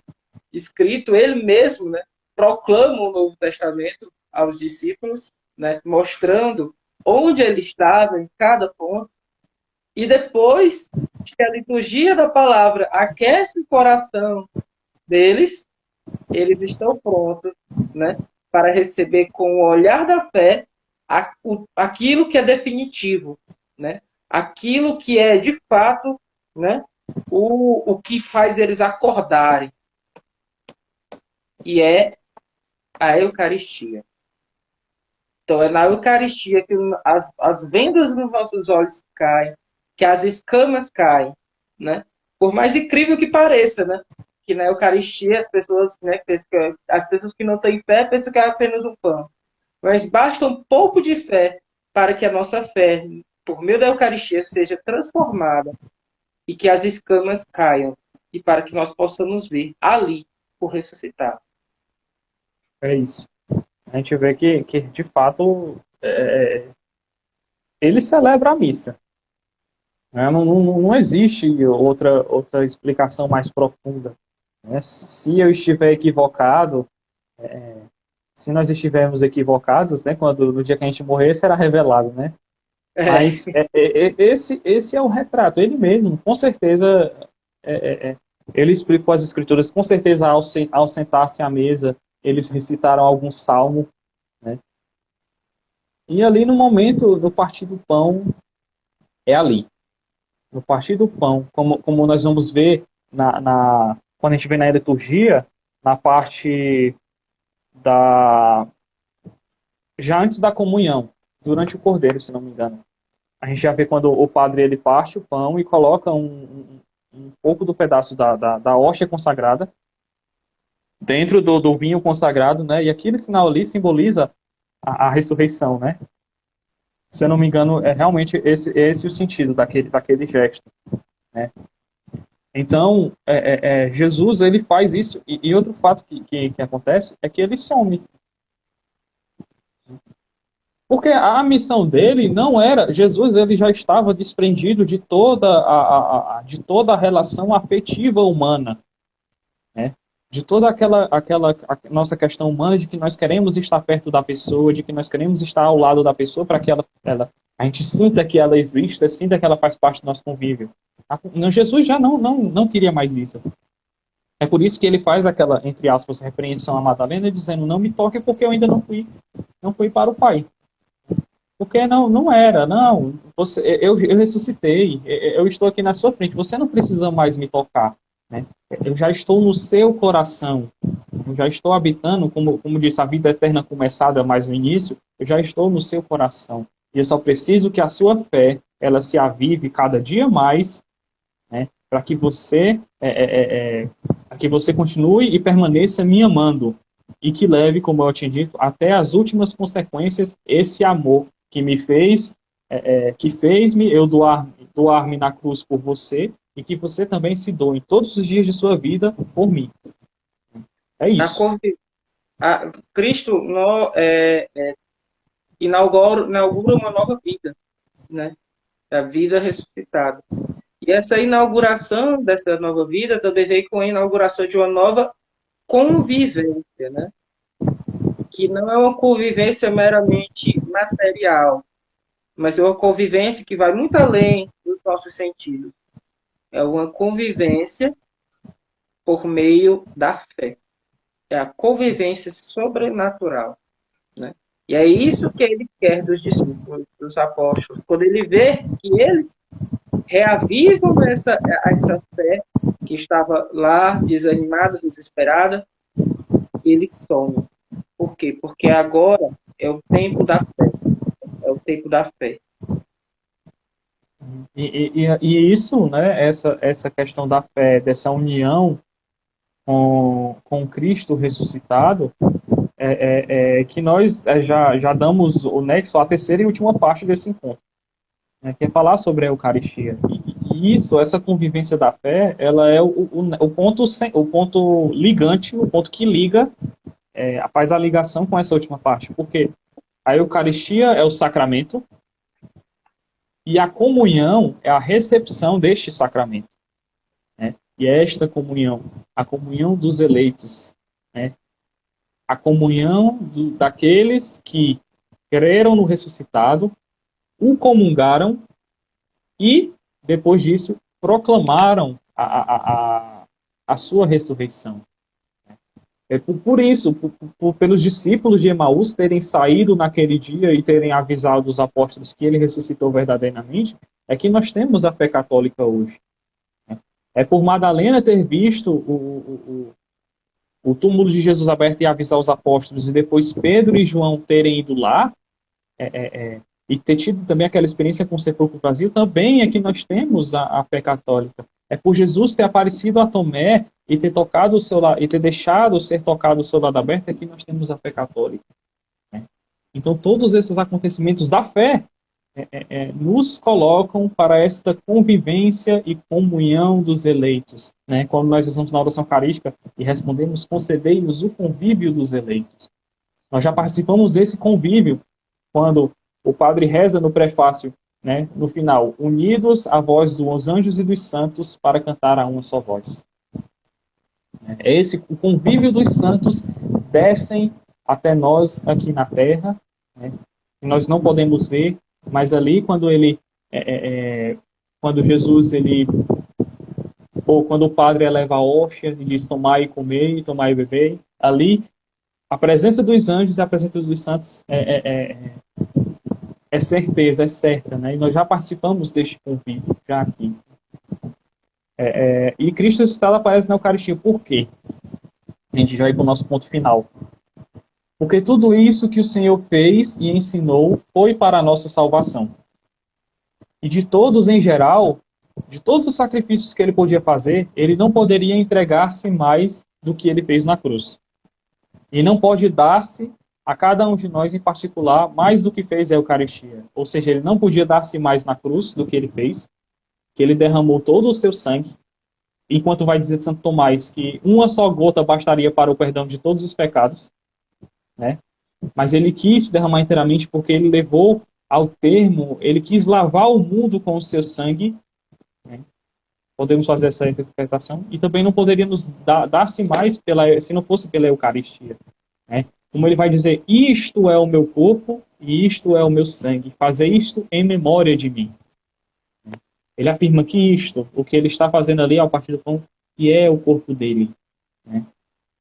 escrito, ele mesmo, né, proclama o Novo Testamento aos discípulos, né, mostrando onde ele estava em cada ponto, e depois que a liturgia da palavra aquece o coração deles, eles estão prontos, né, para receber com o olhar da fé aquilo que é definitivo, né, aquilo que é de fato, né, o que faz eles acordarem, que é a Eucaristia. Então, é na Eucaristia que as vendas nos nossos olhos caem, que as escamas caem, né? Por mais incrível que pareça, né? Que na Eucaristia as pessoas, né, as pessoas que não têm fé pensam que é apenas um pão. Mas basta um pouco de fé para que a nossa fé, por meio da Eucaristia, seja transformada e que as escamas caiam, e para que nós possamos ver ali o ressuscitar. É isso. A gente vê que de fato, ele celebra a missa. Né? Não existe outra explicação mais profunda. Né? Se eu estiver equivocado, se nós estivermos equivocados, né, no dia que a gente morrer, será revelado, né? Mas esse é o retrato. Ele mesmo, com certeza, ele explicou as Escrituras, com certeza, ao sentar-se à mesa, eles recitaram algum salmo, né? E ali no momento do partir do pão, é ali. No partir do pão, como nós vamos ver quando a gente vê na liturgia, na parte já antes da comunhão, durante o cordeiro, se não me engano. A gente já vê quando o padre ele parte o pão e coloca um pouco do pedaço da hóstia consagrada dentro do vinho consagrado, né? E aquele sinal ali simboliza a ressurreição, né? Se eu não me engano, é realmente esse o sentido daquele gesto, né? Então, Jesus ele faz isso, e outro fato que acontece é que ele some. Porque a missão dele não era... Jesus ele já estava desprendido de toda a relação afetiva humana, né? De toda aquela nossa questão humana de que nós queremos estar perto da pessoa, de que nós queremos estar ao lado da pessoa para que a gente sinta que ela existe, sinta que ela faz parte do nosso convívio. Jesus já não queria mais isso. É por isso que ele faz aquela, entre aspas, repreensão a Madalena, dizendo, não me toque porque eu ainda não fui para o Pai. Porque não era, eu ressuscitei, eu estou aqui na sua frente, você não precisa mais me tocar, né? Eu já estou no seu coração, eu já estou habitando, como disse, a vida eterna começada mais no início, eu já estou no seu coração, e eu só preciso que a sua fé, ela se avive cada dia mais, né? Para que você continue e permaneça me amando, e que leve, como eu tinha dito, até as últimas consequências esse amor que me fez, que fez-me eu doar-me na cruz por você, e que você também se doe todos os dias de sua vida por mim. É isso. Cristo inaugura uma nova vida, né? A vida ressuscitada. E essa inauguração dessa nova vida também veio com a inauguração de uma nova convivência, né? Que não é uma convivência meramente material, mas é uma convivência que vai muito além dos nossos sentidos. É uma convivência por meio da fé. É a Isso. convivência sobrenatural, né? E é isso que ele quer dos discípulos, dos apóstolos. Quando ele vê que eles reavivam essa fé que estava lá desanimada, desesperada, eles somem. Por quê? Porque agora é o tempo da fé. É o tempo da fé. E isso, né, essa questão da fé, dessa união com Cristo ressuscitado, que nós já damos o nexo à terceira e última parte desse encontro, né, que é falar sobre a Eucaristia. E isso, essa convivência da fé, ela é o ponto ligante, o ponto que liga, faz a ligação com essa última parte, porque a Eucaristia é o sacramento e a comunhão é a recepção deste sacramento. Né? E é esta comunhão, a comunhão dos eleitos, né? A comunhão daqueles que creram no ressuscitado, o comungaram e, depois disso, proclamaram a sua ressurreição. É por isso, pelos discípulos de Emaús terem saído naquele dia e terem avisado os apóstolos que ele ressuscitou verdadeiramente, é que nós temos a fé católica hoje. É por Madalena ter visto o túmulo de Jesus aberto e avisar os apóstolos, e depois Pedro e João terem ido lá, e ter tido também aquela experiência com o sepulcro vazio, também é que nós temos a fé católica. É por Jesus ter aparecido a Tomé e ter tocado o seu lado, e ter deixado ser tocado o seu lado aberto, é que nós temos a fé católica. Né? Então, todos esses acontecimentos da fé nos colocam para esta convivência e comunhão dos eleitos. Né? Quando nós estamos na oração eucarística e respondemos, concedei-nos o convívio dos eleitos. Nós já participamos desse convívio quando o padre reza no prefácio, né, no final, unidos à voz dos anjos e dos santos para cantar a uma só voz. É o convívio dos santos descem até nós aqui na Terra, né, que nós não podemos ver, mas ali quando Jesus ou quando o padre eleva a hóstia e diz tomai e comer, tomai e beber, ali a presença dos anjos e a presença dos santos é certeza, é certa, né? E nós já participamos deste convívio, já aqui. E Cristo ressuscitado aparece na Eucaristia. Por quê? A gente já vai para o nosso ponto final. Porque tudo isso que o Senhor fez e ensinou foi para a nossa salvação. E de todos em geral, de todos os sacrifícios que ele podia fazer, ele não poderia entregar-se mais do que ele fez na cruz. E não pode dar-se a cada um de nós em particular mais do que fez a Eucaristia. Ou seja, ele não podia dar-se mais na cruz do que ele fez, que ele derramou todo o seu sangue, enquanto vai dizer Santo Tomás que uma só gota bastaria para o perdão de todos os pecados, né? Mas ele quis derramar inteiramente porque ele levou ao termo, ele quis lavar o mundo com o seu sangue, né? Podemos fazer essa interpretação, e também não poderíamos dar-se mais se não fosse pela Eucaristia, né? Como ele vai dizer, isto é o meu corpo e isto é o meu sangue, fazer isto em memória de mim. Ele afirma que isto, o que ele está fazendo ali ao partir do pão, que é o corpo dele, né?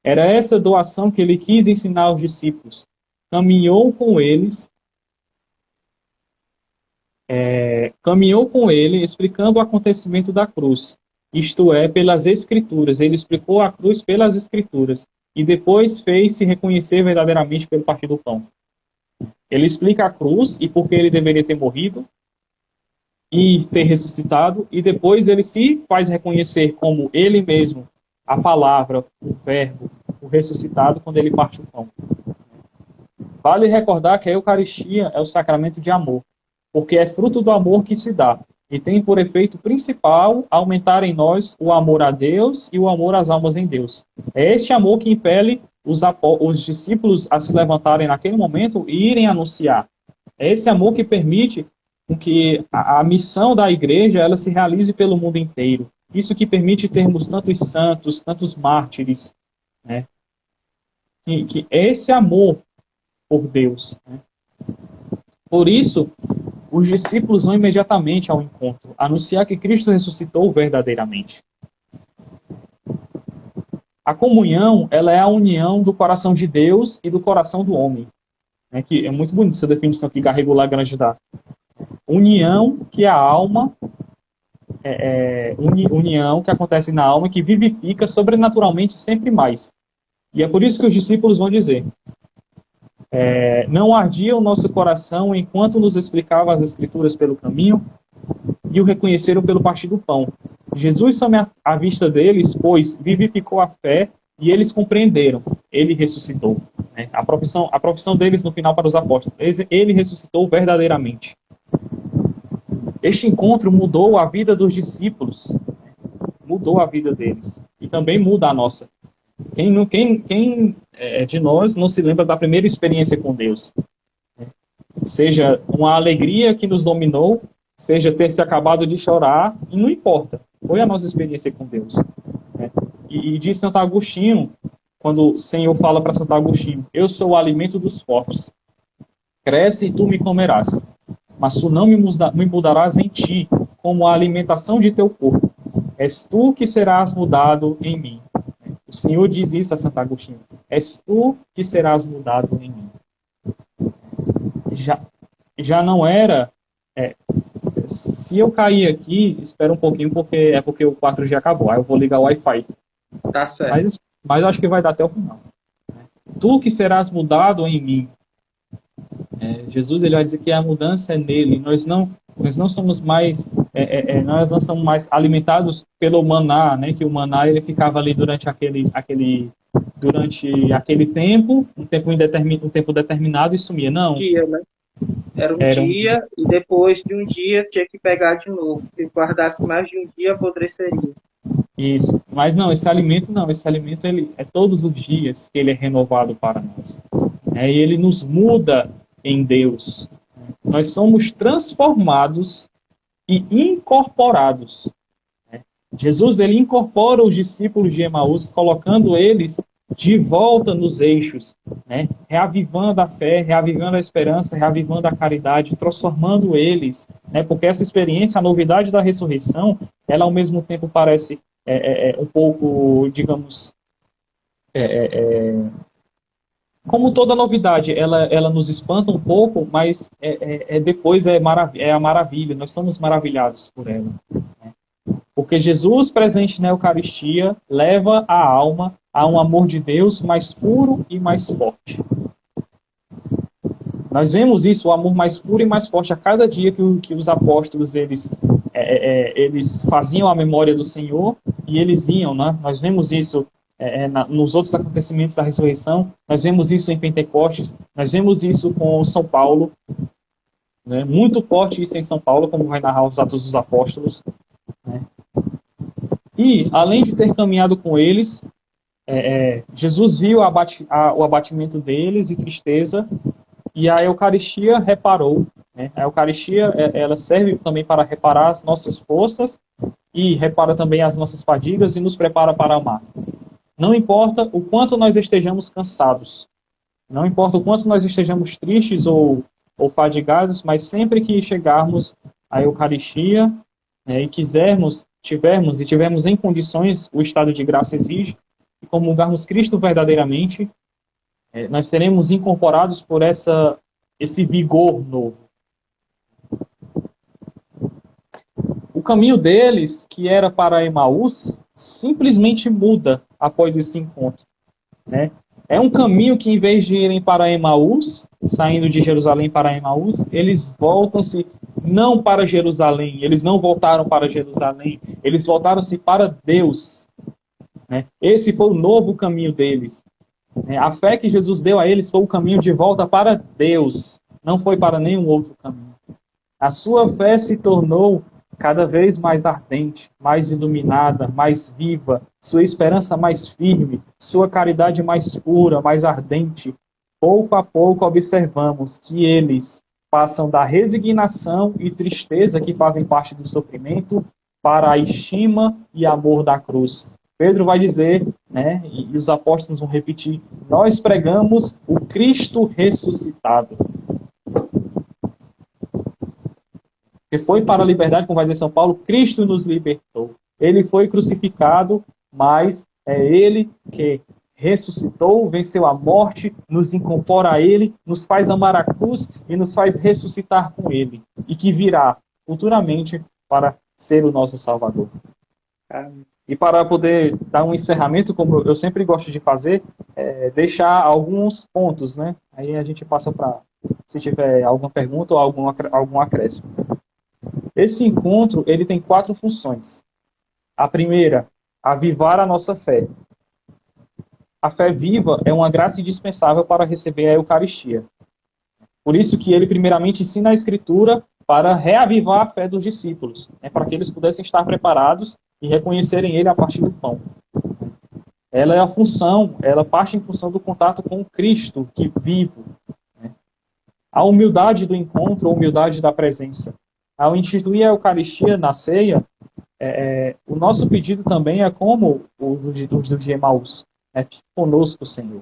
Era essa doação que ele quis ensinar aos discípulos. Caminhou com eles, explicando o acontecimento da cruz. Isto é, pelas Escrituras. Ele explicou a cruz pelas Escrituras. E depois fez-se reconhecer verdadeiramente pelo partir do pão. Ele explica a cruz e por que ele deveria ter morrido e ter ressuscitado. E depois ele se faz reconhecer como ele mesmo, a palavra, o verbo, o ressuscitado, quando ele parte o pão. Vale recordar que a Eucaristia é o sacramento de amor, porque é fruto do amor que se dá, e tem por efeito principal aumentar em nós o amor a Deus e o amor às almas em Deus. É este amor que impele os discípulos a se levantarem naquele momento e irem anunciar. É esse amor que permite que a missão da igreja ela se realize pelo mundo inteiro. Isso que permite termos tantos santos, tantos mártires, né? Que esse amor por Deus, né? Por isso, os discípulos vão imediatamente ao encontro, anunciar que Cristo ressuscitou verdadeiramente. A comunhão, ela é a união do coração de Deus e do coração do homem. Que é muito bonita essa definição que Garrigou Lagrange dá. União que a alma, união que acontece na alma, que vivifica sobrenaturalmente sempre mais. E é por isso que os discípulos vão dizer: não ardia o nosso coração enquanto nos explicava as Escrituras pelo caminho e o reconheceram pelo partir do pão. Jesus, à vista deles, pois vivificou a fé e eles compreenderam. Ele ressuscitou. A profissão deles no final para os apóstolos: ele ressuscitou verdadeiramente. Este encontro mudou a vida dos discípulos, mudou a vida deles e também muda a nossa. Quem de nós não se lembra da primeira experiência com Deus? Seja uma alegria que nos dominou, seja ter se acabado de chorar, e não importa. Foi a nossa experiência com Deus. E diz Santo Agostinho, quando o Senhor fala para Santo Agostinho: eu sou o alimento dos fortes. Cresce e tu me comerás. Mas tu não me mudarás em ti, como a alimentação de teu corpo. És tu que serás mudado em mim. O Senhor diz isso a Santo Agostinho: és tu que serás mudado em mim. Já não era... se eu cair aqui, espera um pouquinho, porque o 4G acabou. Aí eu vou ligar o Wi-Fi. Tá certo. Mas eu acho que vai dar até o final. Tu que serás mudado em mim. Jesus, ele vai dizer que a mudança é nele. Nós não somos mais nós não somos mais alimentados pelo maná, que o maná ele ficava ali durante aquele tempo, um tempo determinado e sumia. Não. Dia, né? Era um dia e depois de um dia tinha que pegar de novo. Se guardasse mais de um dia, apodreceria. Isso. Mas não, esse alimento ele é todos os dias que ele é renovado para nós. E ele nos muda em Deus. Nós somos transformados e incorporados. Jesus, ele incorpora os discípulos de Emaús, colocando eles de volta nos eixos, reavivando a fé, reavivando a esperança, reavivando a caridade, transformando eles, porque essa experiência, a novidade da ressurreição, ela ao mesmo tempo parece um pouco, digamos, como toda novidade, ela nos espanta um pouco, mas depois é a maravilha, nós somos maravilhados por ela. Porque Jesus, presente na Eucaristia, leva a alma a um amor de Deus mais puro e mais forte. Nós vemos isso, o amor mais puro e mais forte, a cada dia que os apóstolos eles faziam a memória do Senhor e eles iam, né? Nós vemos isso nos outros acontecimentos da ressurreição, nós vemos isso em Pentecostes, nós vemos isso com São Paulo, muito forte isso em São Paulo, como vai narrar os Atos dos Apóstolos. E, além de ter caminhado com eles, Jesus viu o abatimento deles e tristeza, e a Eucaristia reparou. A Eucaristia ela serve também para reparar as nossas forças e repara também as nossas fadigas e nos prepara para amar. Não importa o quanto nós estejamos cansados, não importa o quanto nós estejamos tristes ou fadigados, mas sempre que chegarmos à Eucaristia e tivermos em condições, o estado de graça exige, e comungarmos Cristo verdadeiramente, nós seremos incorporados por esse vigor novo. O caminho deles, que era para Emaús, simplesmente muda após esse encontro. É um caminho que, em vez de irem para Emaús, saindo de Jerusalém para Emaús, eles voltam-se não para Jerusalém, eles não voltaram para Jerusalém, eles voltaram-se para Deus. Esse foi o novo caminho deles. A fé que Jesus deu a eles foi o caminho de volta para Deus, não foi para nenhum outro caminho. A sua fé se tornou cada vez mais ardente, mais iluminada, mais viva, sua esperança mais firme, sua caridade mais pura, mais ardente. Pouco a pouco observamos que eles passam da resignação e tristeza que fazem parte do sofrimento para a estima e amor da cruz. Pedro vai dizer, e os apóstolos vão repetir: nós pregamos o Cristo ressuscitado. Que foi para a liberdade, como vai dizer São Paulo, Cristo nos libertou. Ele foi crucificado, mas é ele que ressuscitou, venceu a morte, nos incorpora a ele, nos faz amar a cruz e nos faz ressuscitar com ele. E que virá futuramente para ser o nosso Salvador. E para poder dar um encerramento, como eu sempre gosto de fazer, deixar alguns pontos, né? Aí a gente passa para, se tiver alguma pergunta ou algum acréscimo. Esse encontro, ele tem 4 funções. A primeira, avivar a nossa fé. A fé viva é uma graça indispensável para receber a Eucaristia. Por isso que ele primeiramente ensina a Escritura para reavivar a fé dos discípulos, para que eles pudessem estar preparados e reconhecerem ele a partir do pão. Ela é a função, ela parte em função do contato com o Cristo que vivo. A humildade do encontro, a humildade da presença. Ao instituir a Eucaristia na ceia, o nosso pedido também é como o do de Emaús. Fique conosco, Senhor.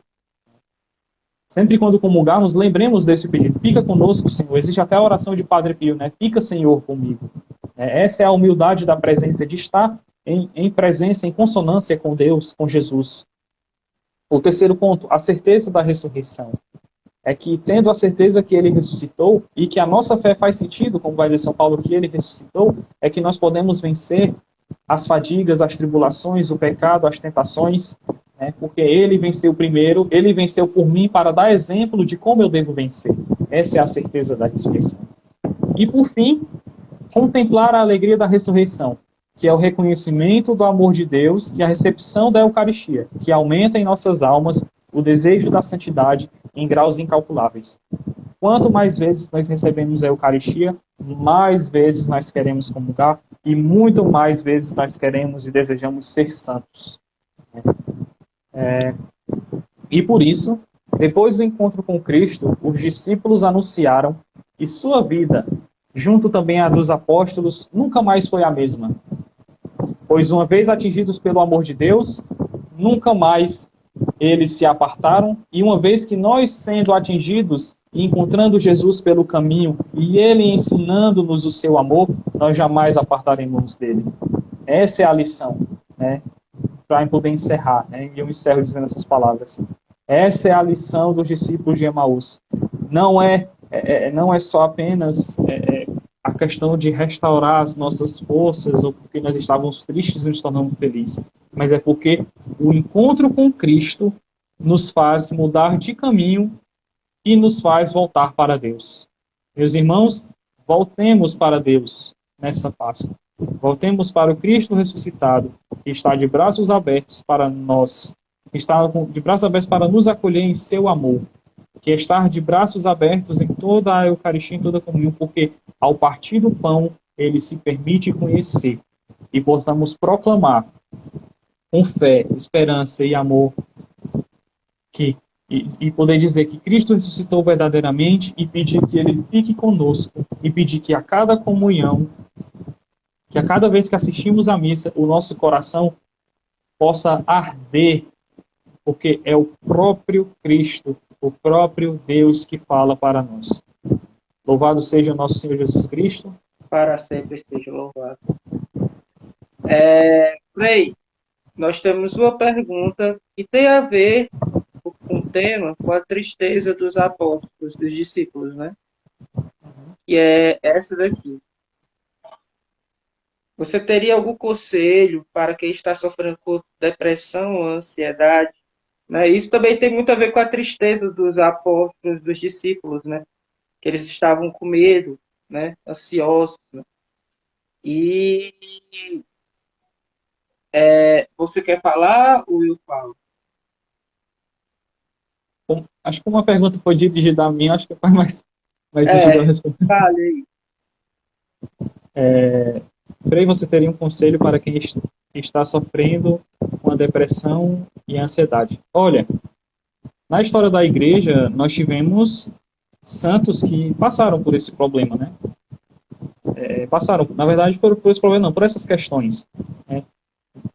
Sempre quando comungarmos, lembremos desse pedido. Fica conosco, Senhor. Existe até a oração de Padre Pio, né? Fica, Senhor, comigo. Essa é a humildade da presença, de estar em presença, em consonância com Deus, com Jesus. O terceiro ponto, a certeza da ressurreição. É que, tendo a certeza que ele ressuscitou e que a nossa fé faz sentido, como vai dizer São Paulo, que ele ressuscitou, é que nós podemos vencer as fadigas, as tribulações, o pecado, as tentações, porque ele venceu primeiro, ele venceu por mim para dar exemplo de como eu devo vencer. Essa é a certeza da ressurreição. E, por fim, contemplar a alegria da ressurreição, que é o reconhecimento do amor de Deus e a recepção da Eucaristia, que aumenta em nossas almas o desejo da santidade em graus incalculáveis. Quanto mais vezes nós recebemos a Eucaristia, mais vezes nós queremos comungar e muito mais vezes nós queremos e desejamos ser santos. E por isso, depois do encontro com Cristo, os discípulos anunciaram que sua vida, junto também à dos apóstolos, nunca mais foi a mesma. Pois uma vez atingidos pelo amor de Deus, nunca mais eles se apartaram, e uma vez que nós, sendo atingidos e encontrando Jesus pelo caminho, e ele ensinando-nos o seu amor, nós jamais apartaremos dele. Essa é a lição, para poder encerrar, e eu encerro dizendo essas palavras. Essa é a lição dos discípulos de Emaús. Não é só apenas a questão de restaurar as nossas forças, ou porque nós estávamos tristes e nos tornamos felizes, mas é porque o encontro com Cristo nos faz mudar de caminho e nos faz voltar para Deus. Meus irmãos, voltemos para Deus nessa Páscoa. Voltemos para o Cristo ressuscitado, que está de braços abertos para nós, que está de braços abertos para nos acolher em seu amor, que é estar de braços abertos em toda a Eucaristia, em toda a comunhão, porque ao partir do pão, ele se permite conhecer e possamos proclamar com fé, esperança e amor e poder dizer que Cristo ressuscitou verdadeiramente e pedir que ele fique conosco e pedir que a cada comunhão, que a cada vez que assistimos à missa, o nosso coração possa arder, porque é o próprio Cristo, o próprio Deus que fala para nós. Louvado seja o nosso Senhor Jesus Cristo. Para sempre seja louvado. Frei, nós temos uma pergunta que tem a ver com o tema, com a tristeza dos apóstolos, dos discípulos, né? Que é essa daqui. Você teria algum conselho para quem está sofrendo com depressão ou ansiedade? Né? Isso também tem muito a ver com a tristeza dos apóstolos, dos discípulos, né? Que eles estavam com medo, né? Ansiosos. Né? E você quer falar ou eu falo? Acho que uma pergunta foi dirigida a mim, acho que foi mais sentido eu responder. Falei. Frei, você teria um conselho para quem está sofrendo com a depressão e a ansiedade? Olha, na história da igreja, nós tivemos santos que passaram por esse problema, né? Passaram, na verdade, por esse problema, não, por essas questões, né?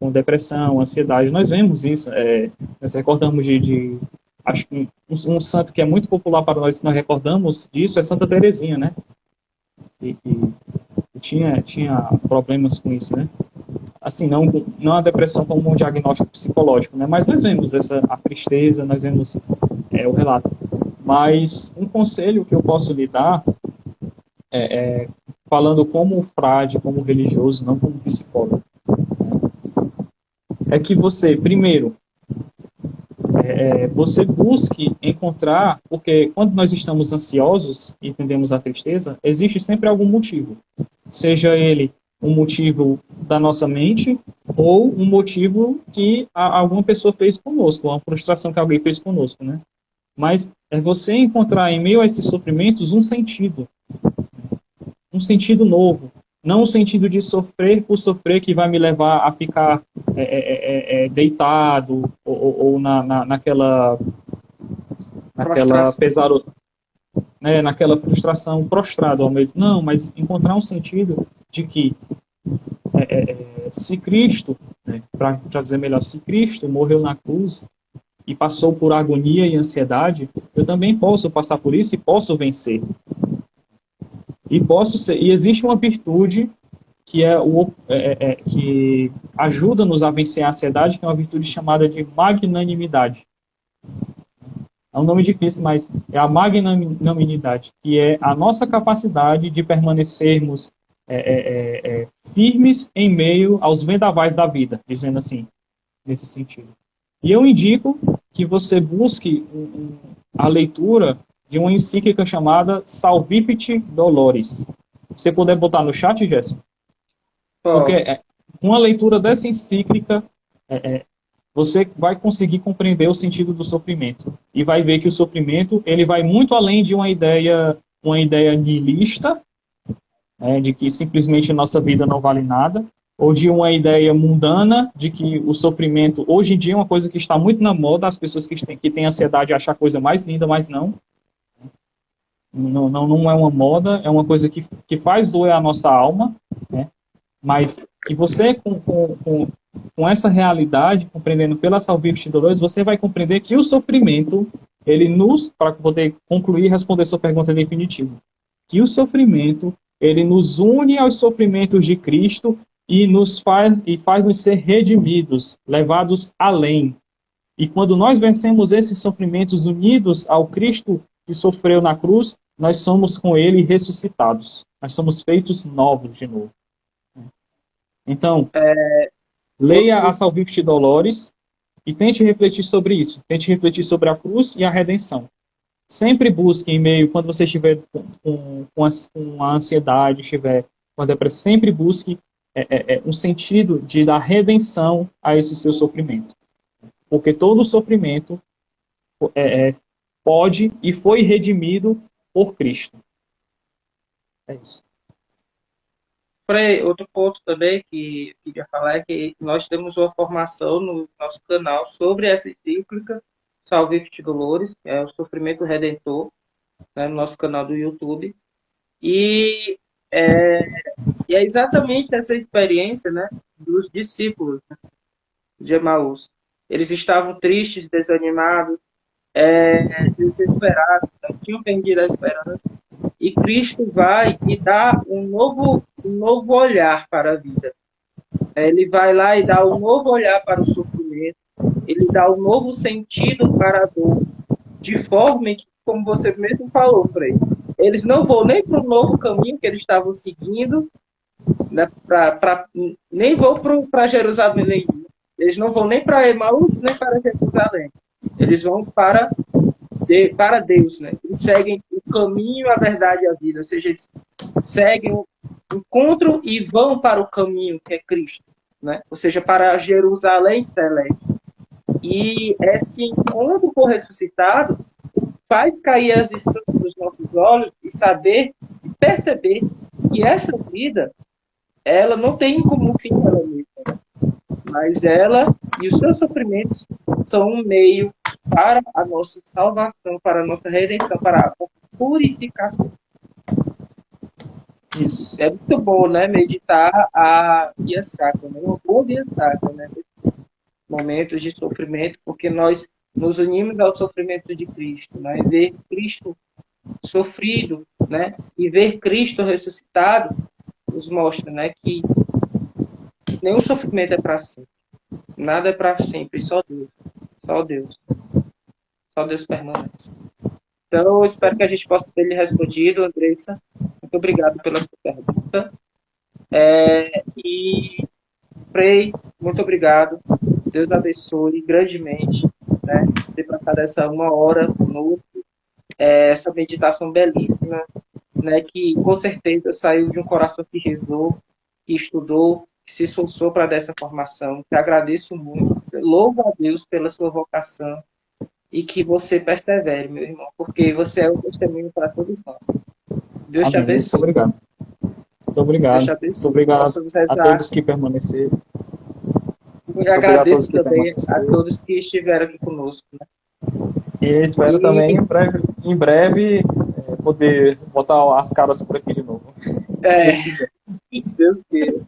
Com depressão, ansiedade. Nós vemos isso, nós recordamos acho que um santo que é muito popular para nós, se nós recordamos disso, é Santa Teresinha, né? E tinha problemas com isso, né? Assim, não a depressão como um diagnóstico psicológico, né? Mas nós vemos a tristeza, nós vemos o relato. Mas um conselho que eu posso lhe dar, falando como frade, como religioso, não como psicólogo, é que você, primeiro, você busque encontrar, porque quando nós estamos ansiosos e entendemos a tristeza, existe sempre algum motivo. Seja ele um motivo da nossa mente ou um motivo que alguma pessoa fez conosco, uma frustração que alguém fez conosco, né? Mas é você encontrar em meio a esses sofrimentos um sentido novo, não o sentido de sofrer por sofrer que vai me levar a ficar deitado ou naquela pesaro, né, naquela frustração prostrado ao meio. Não, mas encontrar um sentido de que se Cristo, né, para dizer melhor, se Cristo morreu na cruz e passou por agonia e ansiedade, eu também posso passar por isso e posso vencer. E existe uma virtude que que ajuda-nos a vencer a ansiedade, que é uma virtude chamada de magnanimidade. É um nome difícil, mas é a magnanimidade, que é a nossa capacidade de permanecermos firmes em meio aos vendavais da vida, dizendo assim, nesse sentido. E eu indico que você busque a leitura de uma encíclica chamada Salvifici Doloris. Se você puder botar no chat, Gerson. Porque uma leitura dessa encíclica, você vai conseguir compreender o sentido do sofrimento. E vai ver que o sofrimento ele vai muito além de uma ideia nihilista, de que simplesmente nossa vida não vale nada, ou de uma ideia mundana de que o sofrimento, hoje em dia, é uma coisa que está muito na moda, as pessoas que têm ansiedade acham a coisa mais linda, mas não. Não é uma moda, é uma coisa que faz doer a nossa alma, né? Mas que você, com essa realidade, compreendendo pela Salvifici Doloris, você vai compreender que o sofrimento, para poder concluir e responder sua pergunta definitiva, que o sofrimento, ele nos une aos sofrimentos de Cristo e faz-nos ser redimidos, levados além. E quando nós vencemos esses sofrimentos unidos ao Cristo que sofreu na cruz, nós somos com ele ressuscitados. Nós somos feitos novos de novo. Então, leia a Salvifici Doloris e tente refletir sobre isso. Tente refletir sobre a cruz e a redenção. Sempre busque em meio, quando você estiver com a ansiedade, estiver com a depressão, sempre busque um sentido de dar redenção a esse seu sofrimento. Porque todo sofrimento pode e foi redimido por Cristo. É isso. Frei, outro ponto também que eu queria falar é que nós temos uma formação no nosso canal sobre essa encíclica, Salvifici Doloris, que é o Sofrimento Redentor, né, no nosso canal do YouTube. E é exatamente essa experiência, né, dos discípulos, né, de Emaús. Eles estavam tristes, desanimados, desesperados, né, tinham perdido a esperança. E Cristo vai e dá um novo olhar para a vida. Ele vai lá e dá um novo olhar para o sofrimento. Ele dá um novo sentido para a dor. De forma que, como você mesmo falou, Frei, eles não vão nem para o novo caminho que eles estavam seguindo, né, nem vão para Jerusalém. Eles não vão nem para Emaús, nem para Jerusalém. Eles vão para Deus, né? Eles seguem o caminho, a verdade e a vida, ou seja, eles seguem o encontro e vão para o caminho que é Cristo, né? Ou seja, para Jerusalém celeste. E esse encontro com o ressuscitado faz cair as escamas dos nossos olhos e saber e perceber que essa vida, ela não tem como fim ela mesma, né? Mas ela e os seus sofrimentos são um meio para a nossa salvação, para a nossa redenção, para a nossa purificação. Isso. É muito bom, né, meditar a via sacra, né? Uma boa via sacra, né? Momentos de sofrimento, porque nós nos unimos ao sofrimento de Cristo, né? E ver Cristo sofrido, né? E ver Cristo ressuscitado nos mostra, né, que nenhum sofrimento é para sempre. Nada é para sempre, só Deus. Só Deus. Só Deus permanece. Então, eu espero que a gente possa ter lhe respondido, Andressa. Muito obrigado pela sua pergunta. E, Frei, muito obrigado. Deus abençoe grandemente, né, ter passado essa 1 hora conosco, essa meditação belíssima, né, que com certeza saiu de um coração que rezou, que estudou, que se esforçou para dar essa formação. Te agradeço muito. Louvo a Deus pela sua vocação e que você persevere, meu irmão, porque você é um testemunho para todos nós. Deus te Amém. Muito abençoe. obrigado. Muito Deus obrigado. te Muito abençoe. obrigado Possamos a rezar. todos que permaneceram. Eu Muito obrigado a todos agradeço que também a permaneceram. todos que estiveram aqui conosco. Né? E espero também em breve poder botar as caras por aqui de novo. É, Deus queira.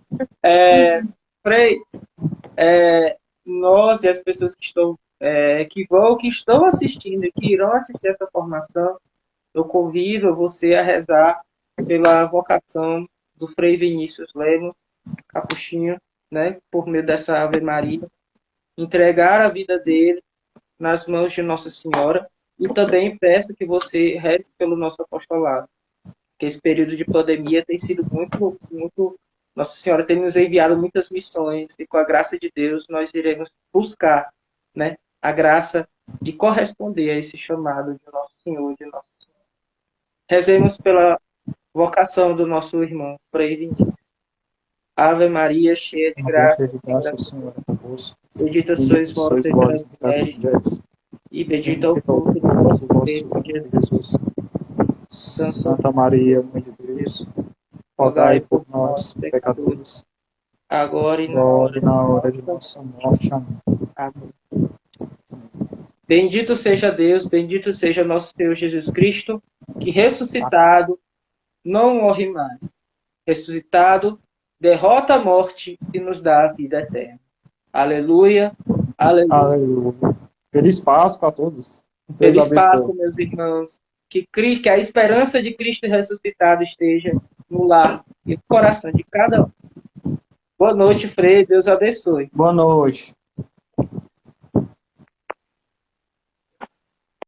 Frei, nós e as pessoas que estão que estão assistindo e que irão assistir essa formação, eu convido você a rezar pela vocação do Frei Vinícius Lemos Capuchinho, né, por meio dessa Ave Maria, entregar a vida dele nas mãos de Nossa Senhora e também peço que você reze pelo nosso apostolado, que esse período de pandemia tem sido muito. Nossa Senhora tem nos enviado muitas missões e com a graça de Deus nós iremos buscar, né, a graça de corresponder a esse chamado de Nosso Senhor, de Nossa Senhora. Rezemos pela vocação do nosso irmão Frei Vinícius. Ave Maria, cheia de graça, o Senhor é convosco. bendita sois vós entre as mulheres, e bendito é o fruto do vosso ventre, Jesus. Santa Maria, Mãe de Deus, rogai por nós, pecadores, agora e na hora de nossa morte. Amém. Amém. Bendito seja Deus, bendito seja nosso Senhor Jesus Cristo, que ressuscitado não morre mais. Ressuscitado, derrota a morte e nos dá a vida eterna. Aleluia, aleluia. Aleluia. Feliz Páscoa a todos. Feliz Páscoa, meus irmãos. Que a esperança de Cristo ressuscitado esteja no lar e no coração de cada um. Boa noite, Frei. Deus abençoe. Boa noite.